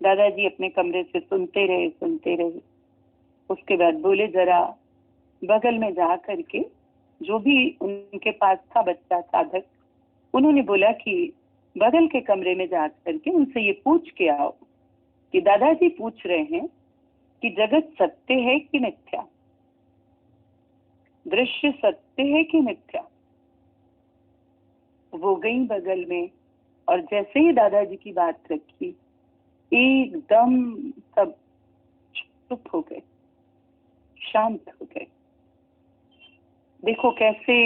दादाजी अपने कमरे से सुनते रहे। उसके बाद बोले, जरा बगल में जा करके, जो भी उनके पास था बच्चा साधक, उन्होंने बोला कि बगल के कमरे में जा करके उनसे ये पूछ के आओ कि दादाजी पूछ रहे हैं कि जगत सत्य है कि मिथ्या, दृश्य सत्य है कि मिथ्या। वो गई बगल में, और जैसे ही दादाजी की बात रखी, एकदम सब चुप हो गए, शांत हो गए। देखो कैसे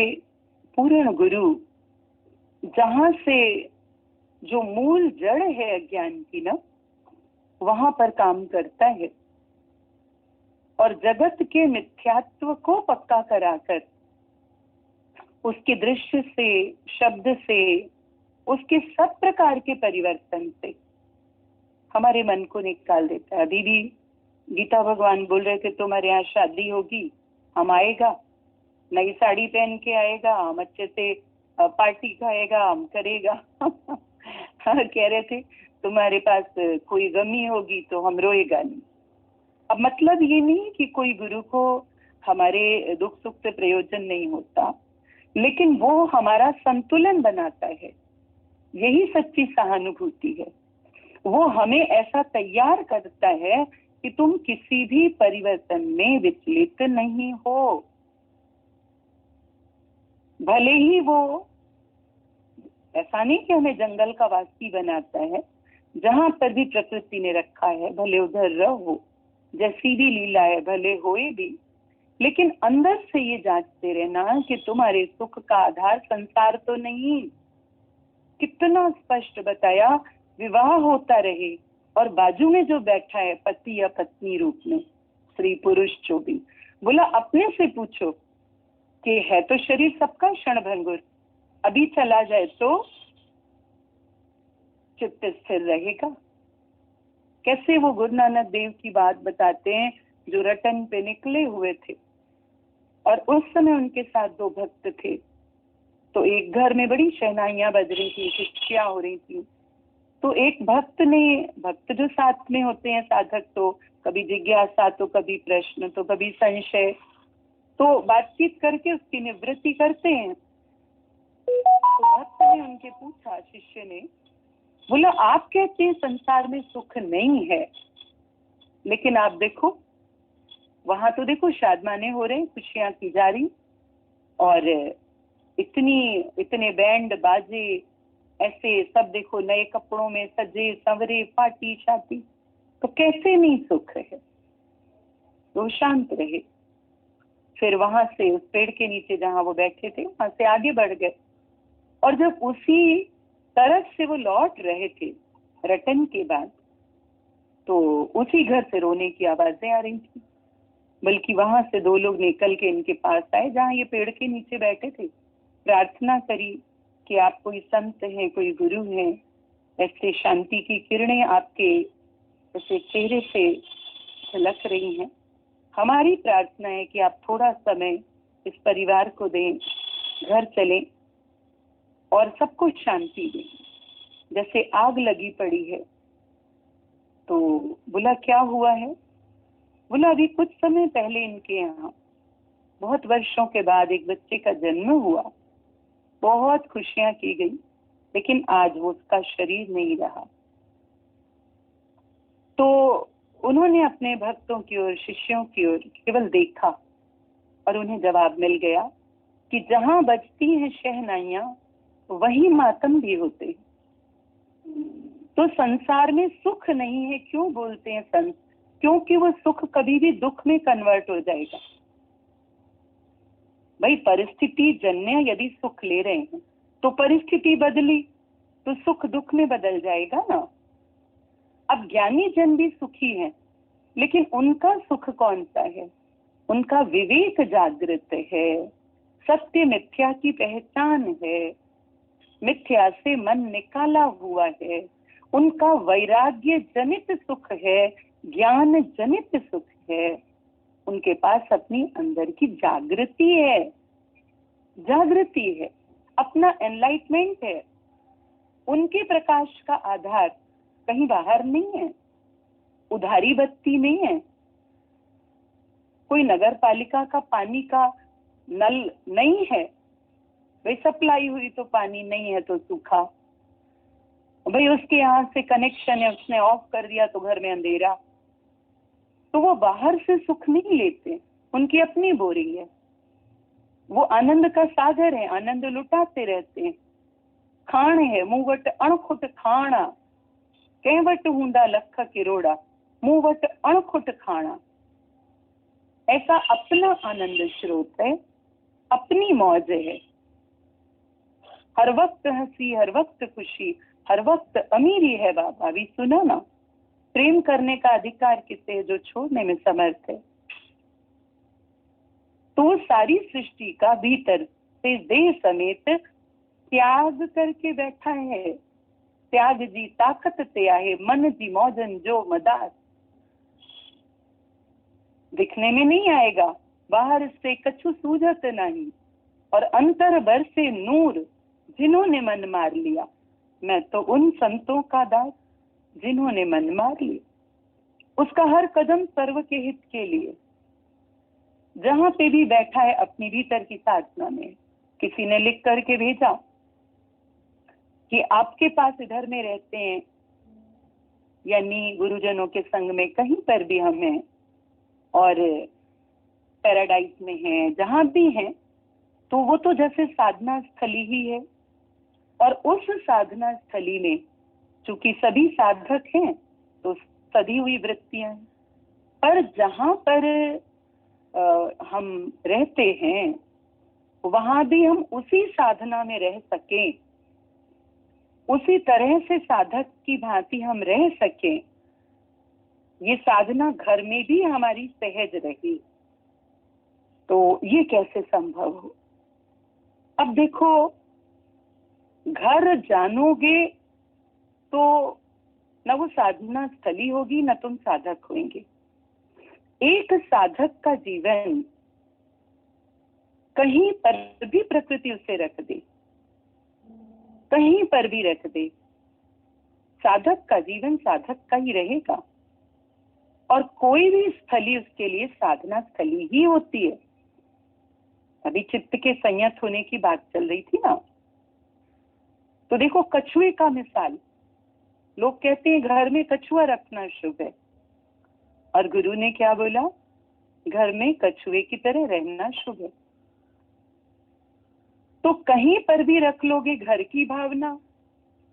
पूर्ण गुरु, जहां से जो मूल जड़ है अज्ञान की ना, वहां पर काम करता है, और जगत के मिथ्यात्व को पक्का कराकर उसके दृश्य से, शब्द से, उसके सब प्रकार के परिवर्तन से हमारे मन को निकाल देता है। अभी भी गीता भगवान बोल रहे थे, तुम्हारे यहाँ शादी होगी, हम आएगा, नई साड़ी पहन के आएगा, हम अच्छे से पार्टी खाएगा, हम करेगा। हाँ, कह रहे थे तुम्हारे पास कोई गमी होगी तो हम रोएगा नहीं। अब मतलब ये नहीं कि कोई गुरु को हमारे दुख सुख से प्रयोजन नहीं होता, लेकिन वो हमारा संतुलन बनाता है। यही सच्ची सहानुभूति है। वो हमें ऐसा तैयार करता है कि तुम किसी भी परिवर्तन में विचलित नहीं हो। भले ही वो ऐसा नहीं कि हमें जंगल का वासी बनाता है, जहां पर भी प्रकृति ने रखा है भले उधर रहो, जैसी भी लीला है भले होए भी, लेकिन अंदर से ये जांचते रहना कि तुम्हारे सुख का आधार संसार तो नहीं। कितना स्पष्ट बताया, विवाह होता रहे और बाजू में जो बैठा है पति या पत्नी रूप में, स्त्री पुरुष जो भी, बोला अपने से पूछो कि है तो शरीर सबका क्षणभंगुर, अभी चला जाए तो चित्त स्थिर रहेगा। कैसे वो गुरु नानक देव की बात बताते हैं, जो रटन पे निकले हुए थे और उस समय उनके साथ 2 भक्त थे। तो एक घर में बड़ी शहनाइयां बज रही थी, खुशियां हो रही थी। तो एक भक्त जो साथ में होते हैं साधक, तो कभी जिज्ञासा, तो कभी प्रश्न, तो कभी संशय, तो बातचीत करके उसकी निवृत्ति करते हैं। तो भक्त ने उनके पूछा, शिष्य ने बोला आप कहते हैं संसार में सुख नहीं है, लेकिन आप देखो वहां तो देखो शादमाने हो रहे, खुशियां की जा रही, और इतने बैंड बाजे, ऐसे सब देखो नए कपड़ों में सजे संवरे, पार्टी शादी, तो कैसे नहीं सुख है। वो शांत रहे। फिर वहां से उस पेड़ के नीचे जहां वो बैठे थे वहां से आगे बढ़ गए, और जब उसी तरफ से वो लौट रहे थे रटन के बाद, तो उसी घर से रोने की आवाजें आ रही थी। बल्कि वहां से 2 लोग निकल के इनके पास आए जहां ये पेड़ के नीचे बैठे थे, प्रार्थना करी कि आप कोई संत हैं, कोई गुरु हैं, ऐसे शांति की किरणें आपके ऐसे चेहरे से झलक रही हैं। हमारी प्रार्थना है कि आप थोड़ा समय इस परिवार को दें, घर चलें और सबको शांति दें। जैसे आग लगी पड़ी है। तो बोला क्या हुआ है? बोला अभी कुछ समय पहले इनके यहाँ बहुत वर्षों के बाद एक बच्चे का जन्म हुआ, बहुत खुशियां की गई, लेकिन आज वो उसका शरीर नहीं रहा। तो उन्होंने अपने भक्तों की ओर, शिष्यों की ओर केवल देखा और उन्हें जवाब मिल गया कि जहां बजती हैं शहनाइयां वही मातम भी होते हैं। तो संसार में सुख नहीं है क्यों बोलते हैं संत? क्योंकि वो सुख कभी भी दुख में कन्वर्ट हो जाएगा। भाई परिस्थिति जन्य यदि सुख ले रहे हैं तो परिस्थिति बदली तो सुख दुख में बदल जाएगा ना। अब ज्ञानी जन भी सुखी हैं, लेकिन उनका सुख कौन सा है? उनका विवेक जागृत है, सत्य मिथ्या की पहचान है, मिथ्या से मन निकाला हुआ है, उनका वैराग्य जनित सुख है, ज्ञान जनित सुख है। उनके पास अपनी अंदर की जागृति है, अपना एनलाइटमेंट है। उनके प्रकाश का आधार कहीं बाहर नहीं है, उधारी बत्ती नहीं है, कोई नगर पालिका का पानी का नल नहीं है। भाई सप्लाई हुई तो पानी नहीं है तो सूखा, भाई उसके यहाँ से कनेक्शन है उसने ऑफ कर दिया तो घर में अंधेरा। तो वो बाहर से सुख नहीं लेते, उनकी अपनी बोरी है, वो आनंद का सागर है, आनंद लुटाते रहते हैं। खाण है मुंह अणखुट खाना, कहवट हुंदा लख किरोड़ा, मुंह वट अणखुट खाना। ऐसा अपना आनंद स्रोत है, अपनी मौज है। हर वक्त हंसी, हर वक्त खुशी, हर वक्त अमीरी है बाबा। भी सुना ना, प्रेम करने का अधिकार किसे है जो छोड़ने में समर्थ है। तो सारी सृष्टि का भीतर से देह समेत त्याग करके बैठा है। त्याग जी ताकत ते आहे, मन जी मौजन जो मदार। दिखने में नहीं आएगा, बाहर से कछु सूझत नहीं, और अंतर भर से नूर जिन्होंने मन मार लिया, मैं तो उन संतों का दास जिन्होंने मन मार लिया। उसका हर कदम सर्व के हित के लिए, जहां पे भी बैठा है अपनी भीतर की साधना में। किसी ने लिख करके भेजा कि आपके पास इधर में रहते हैं, यानी गुरुजनों के संग में कहीं पर भी हम हैं और पैराडाइज में हैं, जहां भी हैं, तो वो तो जैसे साधना स्थली ही है। और उस साधना स्थली में चूंकि सभी साधक हैं तो सदी हुई वृत्तियां हैं, पर जहां पर हम रहते हैं वहां भी हम उसी साधना में रह सकें, उसी तरह से साधक की भांति हम रह सकें, ये साधना घर में भी हमारी सहज रहे, तो ये कैसे संभव हो। अब देखो, घर जानोगे तो न वो साधना स्थली होगी, न तुम साधक होंगे। एक साधक का जीवन कहीं पर भी प्रकृति उसे रख दे, कहीं पर भी रख दे, साधक का जीवन साधक का ही रहेगा। और कोई भी स्थली उसके लिए साधना स्थली ही होती है। अभी चित्त के संयत होने की बात चल रही थी ना, तो देखो कछुए का मिसाल, लोग कहते हैं घर में कछुआ रखना शुभ है, और गुरु ने क्या बोला, घर में कछुए की तरह रहना शुभ है। तो कहीं पर भी रख लोगे घर की भावना,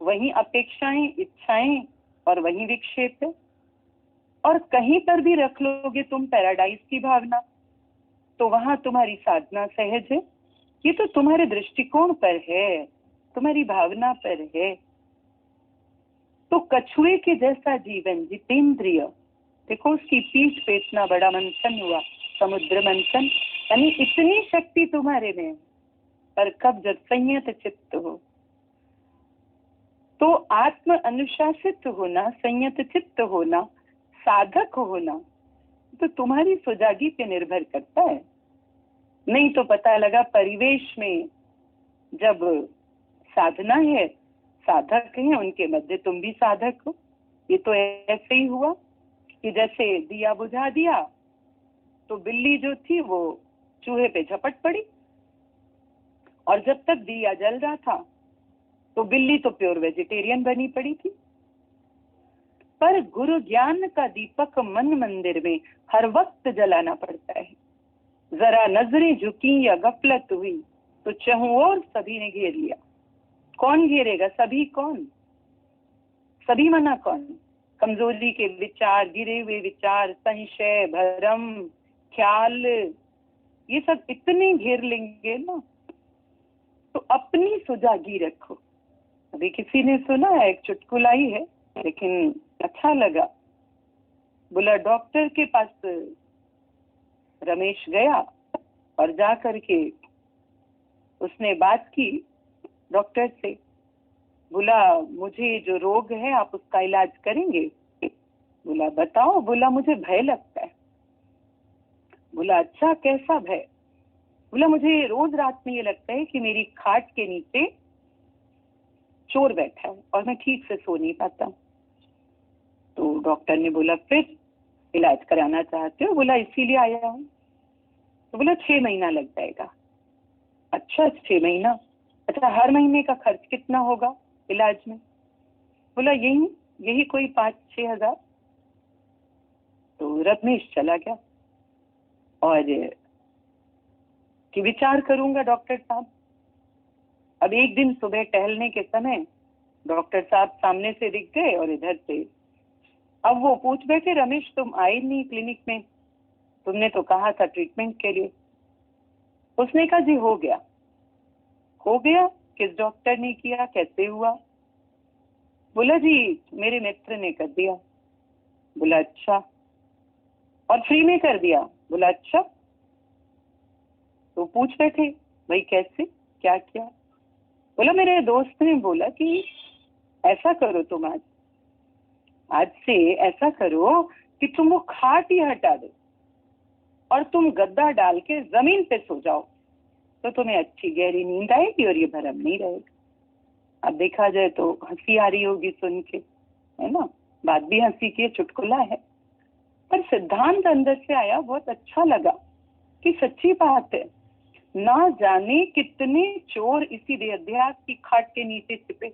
वहीं अपेक्षाएं, इच्छाएं और वहीं विक्षेप है। और कहीं पर भी रख लोगे तुम पैराडाइज की भावना, तो वहां तुम्हारी साधना सहज है। ये तो तुम्हारे दृष्टिकोण पर है, तुम्हारी भावना पर है। तो कछुए के जैसा जीवन जितेंद्रिय, देखो उसकी पीठ पे इतना बड़ा मंथन हुआ, समुद्र मंथन, यानी इतनी शक्ति तुम्हारे में, पर कब जब संयत चित्त हो। तो आत्म अनुशासित होना, संयत चित्त होना, साधक होना, तो तुम्हारी सुजागी पे निर्भर करता है। नहीं तो पता लगा परिवेश में जब साधना है, साधक हैं, उनके मध्य तुम भी साधक हो। ये तो ऐसे ही हुआ कि जैसे दिया बुझा दिया तो बिल्ली जो थी वो चूहे पे झपट पड़ी, और जब तक दिया जल रहा था तो बिल्ली तो प्योर वेजिटेरियन बनी पड़ी थी। पर गुरु ज्ञान का दीपक मन मंदिर में हर वक्त जलाना पड़ता है। जरा नजरें झुकी या गफलत हुई तो चहुं ओर सभी ने घेर लिया। कौन घेरेगा? सभी कौन? सभी मना कौन? कमजोरी के विचार, गिरे हुए विचार, संशय, भरम, ख्याल, ये सब इतने घेर लेंगे ना। तो अपनी सुजागी रखो। अभी किसी ने सुना है, एक चुटकुला ही है लेकिन अच्छा लगा। बोला डॉक्टर के पास रमेश गया और जा करके उसने बात की डॉक्टर से। बोला मुझे जो रोग है आप उसका इलाज करेंगे? बोला बताओ। बोला मुझे भय लगता है। बोला अच्छा, कैसा भय? बोला मुझे रोज रात में ये लगता है कि मेरी खाट के नीचे चोर बैठा है और मैं ठीक से सो नहीं पाता। तो डॉक्टर ने बोला फिर इलाज कराना चाहते हो? बोला इसीलिए आया हूँ। तो बोला 6 महीना लग जाएगा। अच्छा 6 महीना? अच्छा हर महीने का खर्च कितना होगा इलाज में? बोला यही कोई 5-6 हजार। तो रमेश चला गया और कि विचार करूंगा डॉक्टर साहब। अब एक दिन सुबह टहलने के समय डॉक्टर साहब सामने से दिख गए और इधर से। अब वो पूछ बैठे रमेश तुम आए नहीं क्लिनिक में, तुमने तो कहा था ट्रीटमेंट के लिए। उसने कहा जी हो गया। हो गया? किस डॉक्टर ने किया, कैसे हुआ? बोला जी मेरे मित्र ने कर दिया। बोला अच्छा, और फ्री में कर दिया? बोला अच्छा। तो पूछ बैठे भाई कैसे, क्या किया? बोला मेरे दोस्त ने बोला कि ऐसा करो, तुम आज से ऐसा करो कि तुम वो खाट ही हटा दो और तुम गद्दा डाल के जमीन पे सो जाओ, तो तुम्हें अच्छी गहरी नींद आएगी और ये भरम नहीं रहेगा। अब देखा जाए तो हंसी आ रही होगी सुन के, है ना, बात भी हंसी की है, चुटकुला है, पर सिद्धांत अंदर से आया, बहुत अच्छा लगा कि सच्ची बात है। ना जाने कितने चोर इसी देह अध्यास की खाट के नीचे छिपे,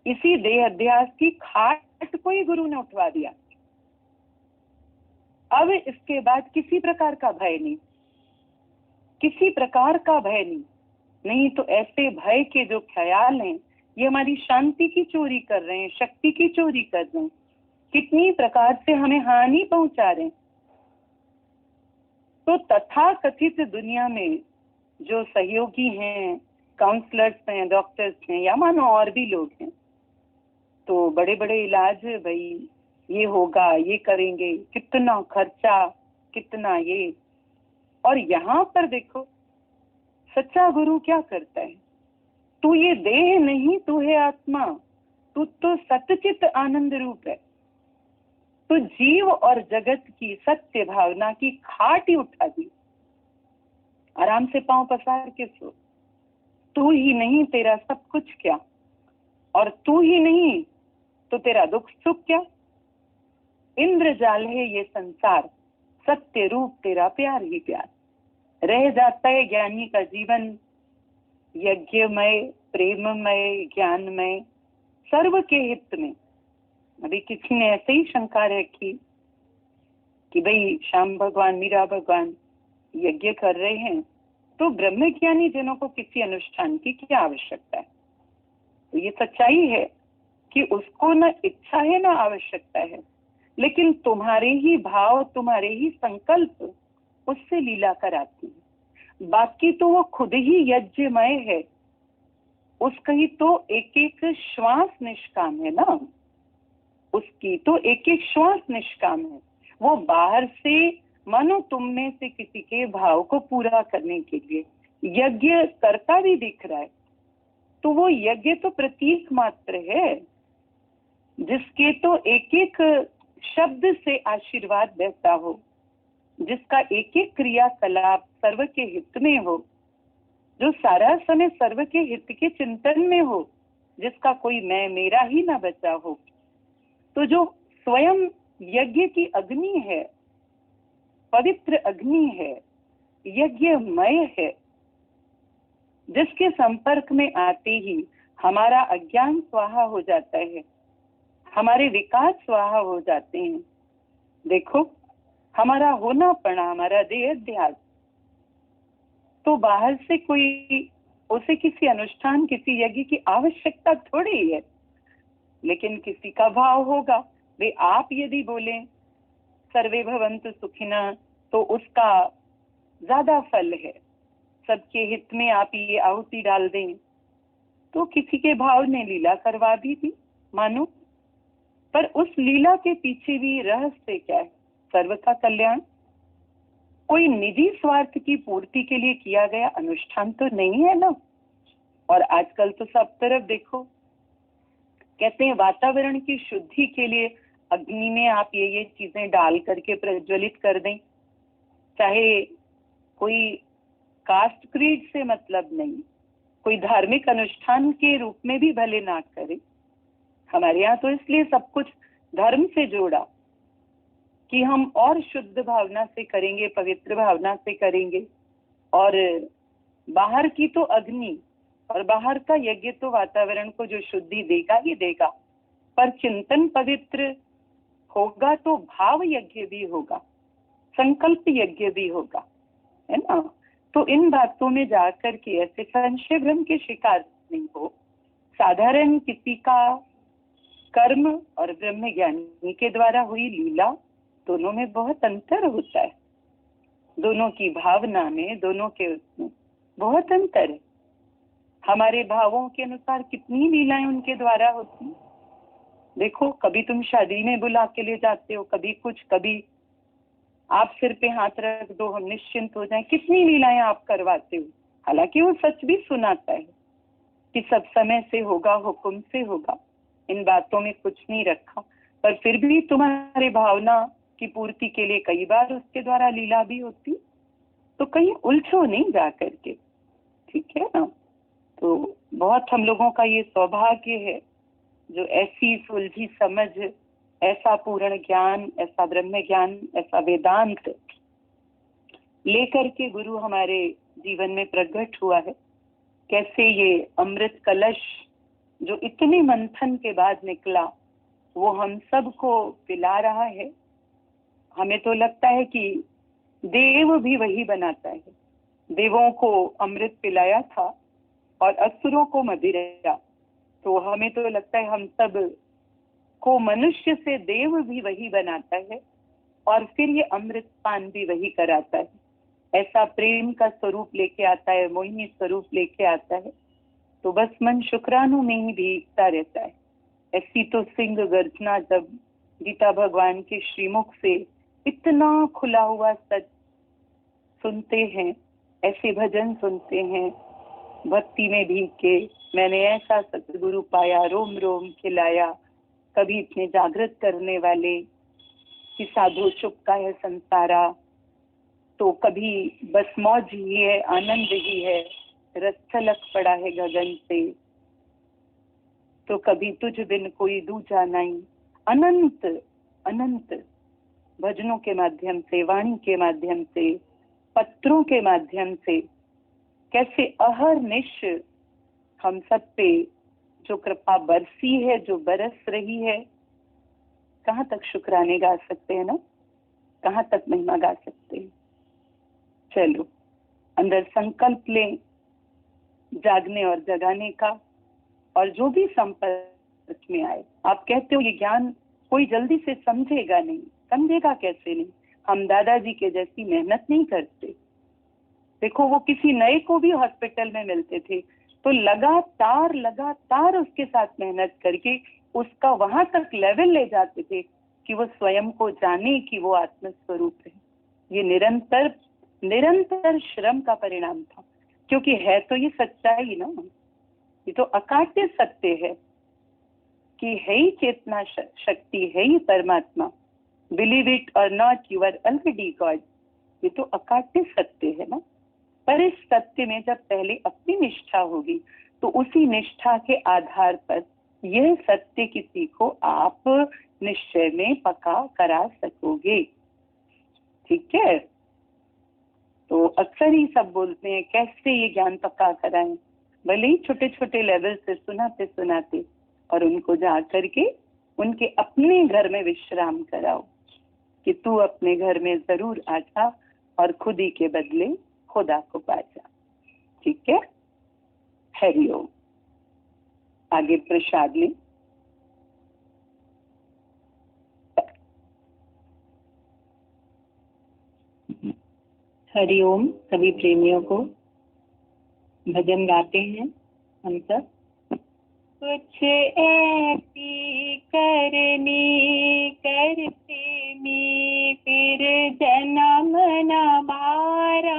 इसी देह अध्यास की खाट को ही गुरु ने उठवा दिया। अब इसके बाद किसी प्रकार का भय नहीं, किसी प्रकार का भय नहीं। नहीं तो ऐसे भय के जो ख्याल हैं ये हमारी शांति की चोरी कर रहे हैं, शक्ति की चोरी कर रहे हैं, कितनी प्रकार से हमें हानि पहुंचा रहे हैं। तो तथा कथित दुनिया में जो सहयोगी हैं, काउंसलर्स हैं, डॉक्टर्स हैं, या मानो और भी लोग हैं, तो बड़े बड़े इलाज, भाई ये होगा, ये करेंगे, कितना खर्चा, कितना ये। और यहाँ पर देखो सच्चा गुरु क्या करता है, तू ये देह नहीं, तू है आत्मा, तू तो सतचित आनंद रूप है, तो जीव और जगत की सत्य भावना की खाट ही उठा दी, आराम से पांव पसार के सो। तू ही नहीं तेरा सब कुछ क्या, और तू ही नहीं तो तेरा दुख सुख क्या। इंद्रजाल है ये संसार, सत्य रूप तेरा प्यार ही प्यार। रह जाता है ज्ञानी का जीवन यज्ञमय, प्रेममय, ज्ञानमय, सर्व के हित में। अभी किसी ने ऐसे ही शंका रखी कि भाई श्याम भगवान, मीरा भगवान यज्ञ कर रहे हैं, तो ब्रह्मज्ञानी जनों को किसी अनुष्ठान की क्या आवश्यकता है। तो ये सच्चाई है कि उसको न इच्छा है न आवश्यकता है, लेकिन तुम्हारे ही भाव, तुम्हारे ही संकल्प उससे लीला कराती है। बाकी तो वो खुद ही यज्ञमय है, उसका ही तो एक एक श्वास निष्काम है ना, उसकी तो एक एक श्वास निष्काम है। वो बाहर से मानो तुम में से किसी के भाव को पूरा करने के लिए यज्ञ करता भी दिख रहा है, तो वो यज्ञ तो प्रतीक मात्र है, जिसके तो एक एक शब्द से आशीर्वाद बहता हो, जिसका एक एक क्रियाकलाप सर्व के हित में हो, जो सारा समय सर्व के हित के चिंतन में हो, जिसका कोई मैं मेरा ही ना बचा हो। तो जो स्वयं यज्ञ की अग्नि है, पवित्र अग्नि है, यज्ञमय है, जिसके संपर्क में आते ही हमारा अज्ञान स्वाहा हो जाता है, हमारे विकास स्वाहा हो जाते हैं। देखो हमारा होना पड़ा, हमारा देह अध्यास, तो बाहर से कोई उसे किसी अनुष्ठान, किसी यज्ञ की आवश्यकता थोड़ी है, लेकिन किसी का भाव होगा। वे आप यदि बोले सर्वे भवन्तु सुखिनः, तो उसका ज्यादा फल है, सबके हित में आप ये आहुति डाल दें, तो किसी के भाव ने लीला करवा भी दी मानो, पर उस लीला के पीछे भी रहस्य क्या है, सर्व का कल्याण। कोई निजी स्वार्थ की पूर्ति के लिए किया गया अनुष्ठान तो नहीं है ना। और आजकल तो सब तरफ देखो, कहते हैं वातावरण की शुद्धि के लिए अग्नि में आप ये चीजें डाल करके प्रज्वलित कर दें, चाहे कोई कास्ट क्रीड से मतलब नहीं, कोई धार्मिक अनुष्ठान के रूप में भी भले ना करे। हमारे यहाँ तो इसलिए सब कुछ धर्म से जोड़ा कि हम और शुद्ध भावना से करेंगे, पवित्र भावना से करेंगे। और बाहर की तो अग्नि और बाहर का यज्ञ तो वातावरण को जो शुद्धि देगा ही देगा, पर चिंतन पवित्र होगा तो भाव यज्ञ भी होगा, संकल्प यज्ञ भी होगा, है ना। तो इन बातों में जाकर के ऐसे संशय भ्रम के शिकार नहीं हो। साधारण किसी का कर्म और ब्रह्म ज्ञानी के द्वारा हुई लीला, दोनों में बहुत अंतर होता है, दोनों की भावना में, दोनों के उसमें बहुत अंतर है। हमारे भावों के अनुसार कितनी लीलाएं उनके द्वारा होती। देखो कभी तुम शादी में बुला के ले जाते हो, कभी कुछ, कभी आप सिर पे हाथ रख दो हम निश्चिंत हो जाएं, कितनी लीलाएं आप करवाते हो। हालांकि वो सच भी सुनाता है कि सब समय से होगा, हुक्म से होगा, इन बातों में कुछ नहीं रखा, पर फिर भी तुम्हारे भावना की पूर्ति के लिए कई बार उसके द्वारा लीला भी होती। तो कहीं उलझो नहीं जा करके, ठीक है ना। तो बहुत हम लोगों का ये सौभाग्य है जो ऐसी सुलझी समझ, ऐसा पूर्ण ज्ञान, ऐसा ब्रह्म ज्ञान, ऐसा वेदांत लेकर के गुरु हमारे जीवन में प्रकट हुआ है। कैसे ये अमृत कलश जो इतने मंथन के बाद निकला वो हम सबको पिला रहा है। हमें तो लगता है कि देव भी वही बनाता है। देवों को अमृत पिलाया था और असुरों को मदिरा, तो हमें तो लगता है हम सब को मनुष्य से देव भी वही बनाता है और फिर ये अमृत पान भी वही कराता है। ऐसा प्रेम का स्वरूप लेके आता है, मोहिनी स्वरूप लेके आता है। तो बस मन शुक्राणु में ही भीगता रहता है। ऐसी तो सिंह गर्जना जब गीता भगवान के श्रीमुख से इतना खुला हुआ सच सुनते हैं, ऐसे भजन सुनते हैं भक्ति में भीग के, मैंने ऐसा सतगुरु पाया, रोम रोम खिलाया। कभी इतने जागृत करने वाले कि साधु चुपका है संसारा, तो कभी बस मौज ही है, आनंद ही है, रस छलक पड़ा है गगन से, तो कभी तुझ बिन कोई दूजा नहीं। अनंत अनंत भजनों के माध्यम से, वाणी के माध्यम से, पत्रों के माध्यम से कैसे अहरनिश हम सब पे जो कृपा बरसी है, जो बरस रही है। कहाँ तक शुक्राने गा सकते हैं ना, कहाँ तक महिमा गा सकते हैं। चलो अंदर संकल्प लें जागने और जगाने का, और जो भी संपर्क में आए। आप कहते हो ये ज्ञान कोई जल्दी से समझेगा नहीं, समझेगा कैसे नहीं? हम दादाजी के जैसी मेहनत नहीं करते। देखो वो किसी नए को भी हॉस्पिटल में मिलते थे तो लगातार लगातार उसके साथ मेहनत करके उसका वहां तक लेवल ले जाते थे कि वो स्वयं को जाने कि वो आत्मस्वरूप है। ये निरंतर निरंतर श्रम का परिणाम था, क्योंकि है तो ये सच्चाई ना, ये तो अकाट्य सत्य है कि है ही चेतना शक्ति, है ही परमात्मा। बिलीव इट और not, you are already God. ये तो अकाट्य सत्य है ना। पर इस सत्य में जब पहले अपनी निष्ठा होगी तो उसी निष्ठा के आधार पर यह सत्य किसी को आप निश्चय में पक्का करा सकोगे। ठीक है? तो अक्सर ही सब बोलते हैं कैसे ये ज्ञान पक्का कराएं, भले ही छोटे छोटे लेवल से सुनाते सुनाते, और उनको जा करके उनके अपने घर में विश्राम कराओ कि तू अपने घर में जरूर आ जा और खुद ही के बदले खुदा को पा जा। ठीक है? हरिओम। आगे प्रसाद लें। हरिओम। सभी प्रेमियों को भजन गाते हैं हम सब। कुछ ऐसी करनी करते में फिर जन्म न बारंबार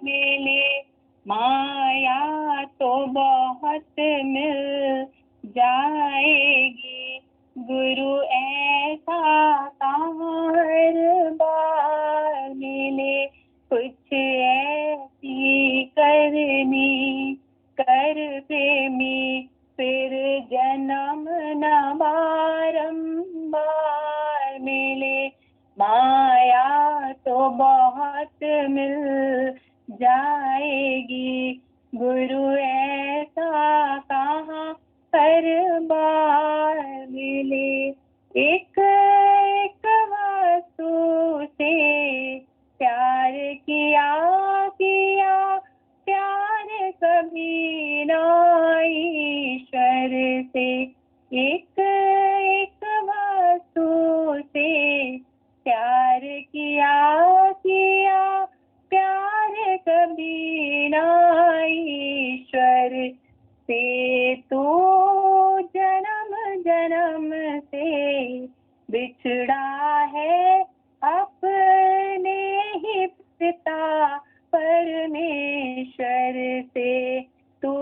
मिले, माया तो बहुत मिल जाएगी, गुरु ऐसा हर बार मिले। कुछ ऐसी करनी कर प्रेमी फिर जन्म न बारंबार मिले, माया तो बहुत मिल जाएगी, गुरु ऐसा कहाँ हर बार मिले। एक एक वस्तु से प्यार किया किया, प्यार कभी ना ईश्वर से। एक एक वस्तु से प्यार किया किया, प्यार कभी ना ईश्वर से। तो जन्म जन्म से बिछड़ा है अपने ही पिता परमेश्वर से। तो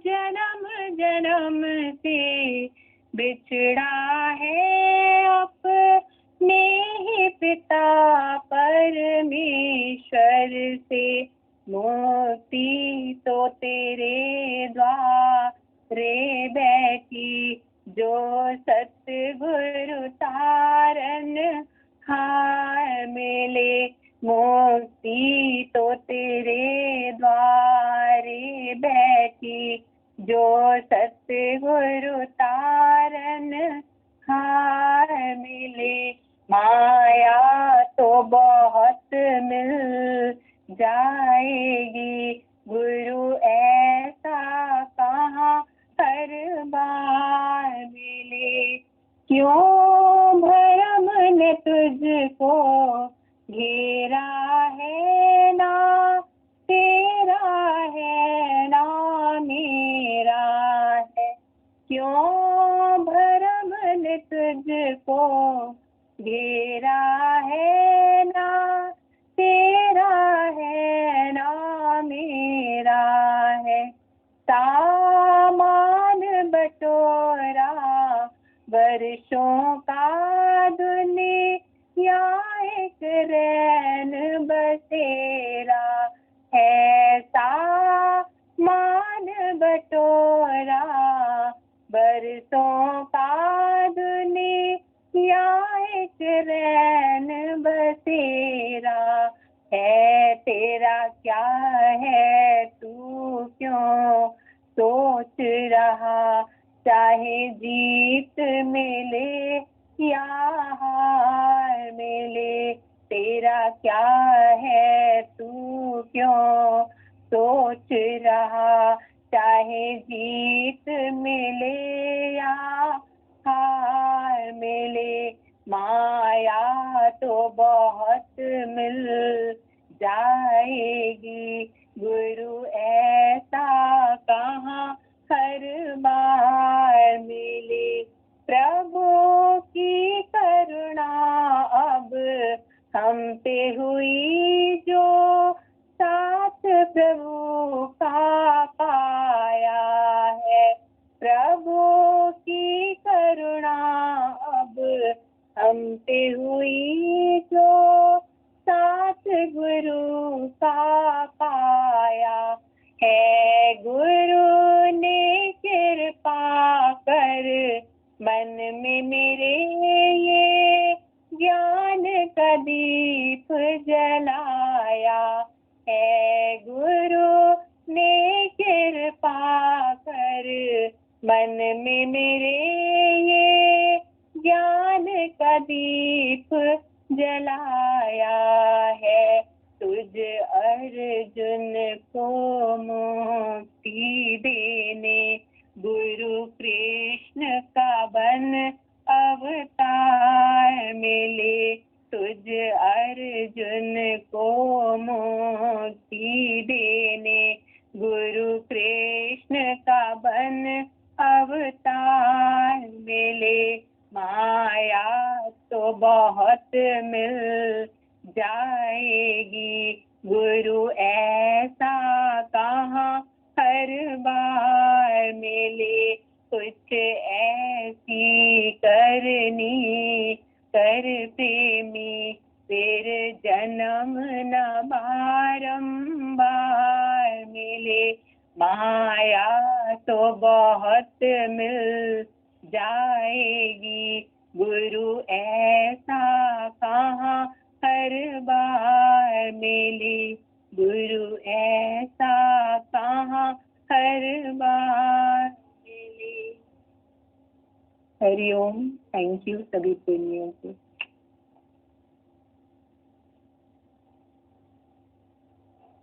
जन्म जन्म से बिछड़ा है अपने ही पिता परमेश्वर से। मुक्ति तो तेरी जो सतगुरु तारन हार मिले, मुक्ति तो तेरे द्वारे बैठी, जो सतगुरु तारन हार मिले। माया तो बहुत मिल जाएगी, गुरु ऐसा कहाँ हर बार मिले। क्यों भरम ने तुझको घेरा है, ना तेरा है ना मेरा है। क्यों भरम ने तुझको घेरा है, ना तेरा है ना मेरा है। सामान बटोरा वर्षों का दुनिया एक रैन बसेरा है। सामान बटोरा बरसों का दुनिया एक रैन बसेरा है। तेरा क्या है तू क्यों सोच रहा, चाहे जीत मिले या हार मिले। तेरा क्या है तू क्यों सोच रहा, चाहे जीत मिले या हार मिले। माया तो बहुत मिल जाएगी, गुरु ऐसा कहाँ हर बार मिले। प्रभु की करुणा अब हम पे हुई, जो साथ प्रभु का पाया है। प्रभु की करुणा अब हम पे हुई, जो साथ गुरु का पाया है। गुरु ने कृपा कर मन में मेरे ये ज्ञान का दीप जलाया है। गुरु ने कृपा कर मन में मेरे ये ज्ञान का दीप जलाया है। तुझ अर्जुन को मुक्ति देने, गुरु कृष्ण का बन अवतार मिले। तुझ अर्जुन को मुक्ति देने, गुरु कृष्ण का बन अवतार मिले। माया तो बहुत मिल जाएगी, गुरु ऐसा कहाँ हर बार मिले। कुछ ऐसी करनी कर प्रेमी, फिर जन्म न बारंबार मिले। माया तो बहुत मिल जाएगी, गुरु ऐसा कहाँ हर बार मिले। गुरु ऐसा कहाँ हर बार मिले। हरिओम। थैंक यू सभी प्रेमियों को।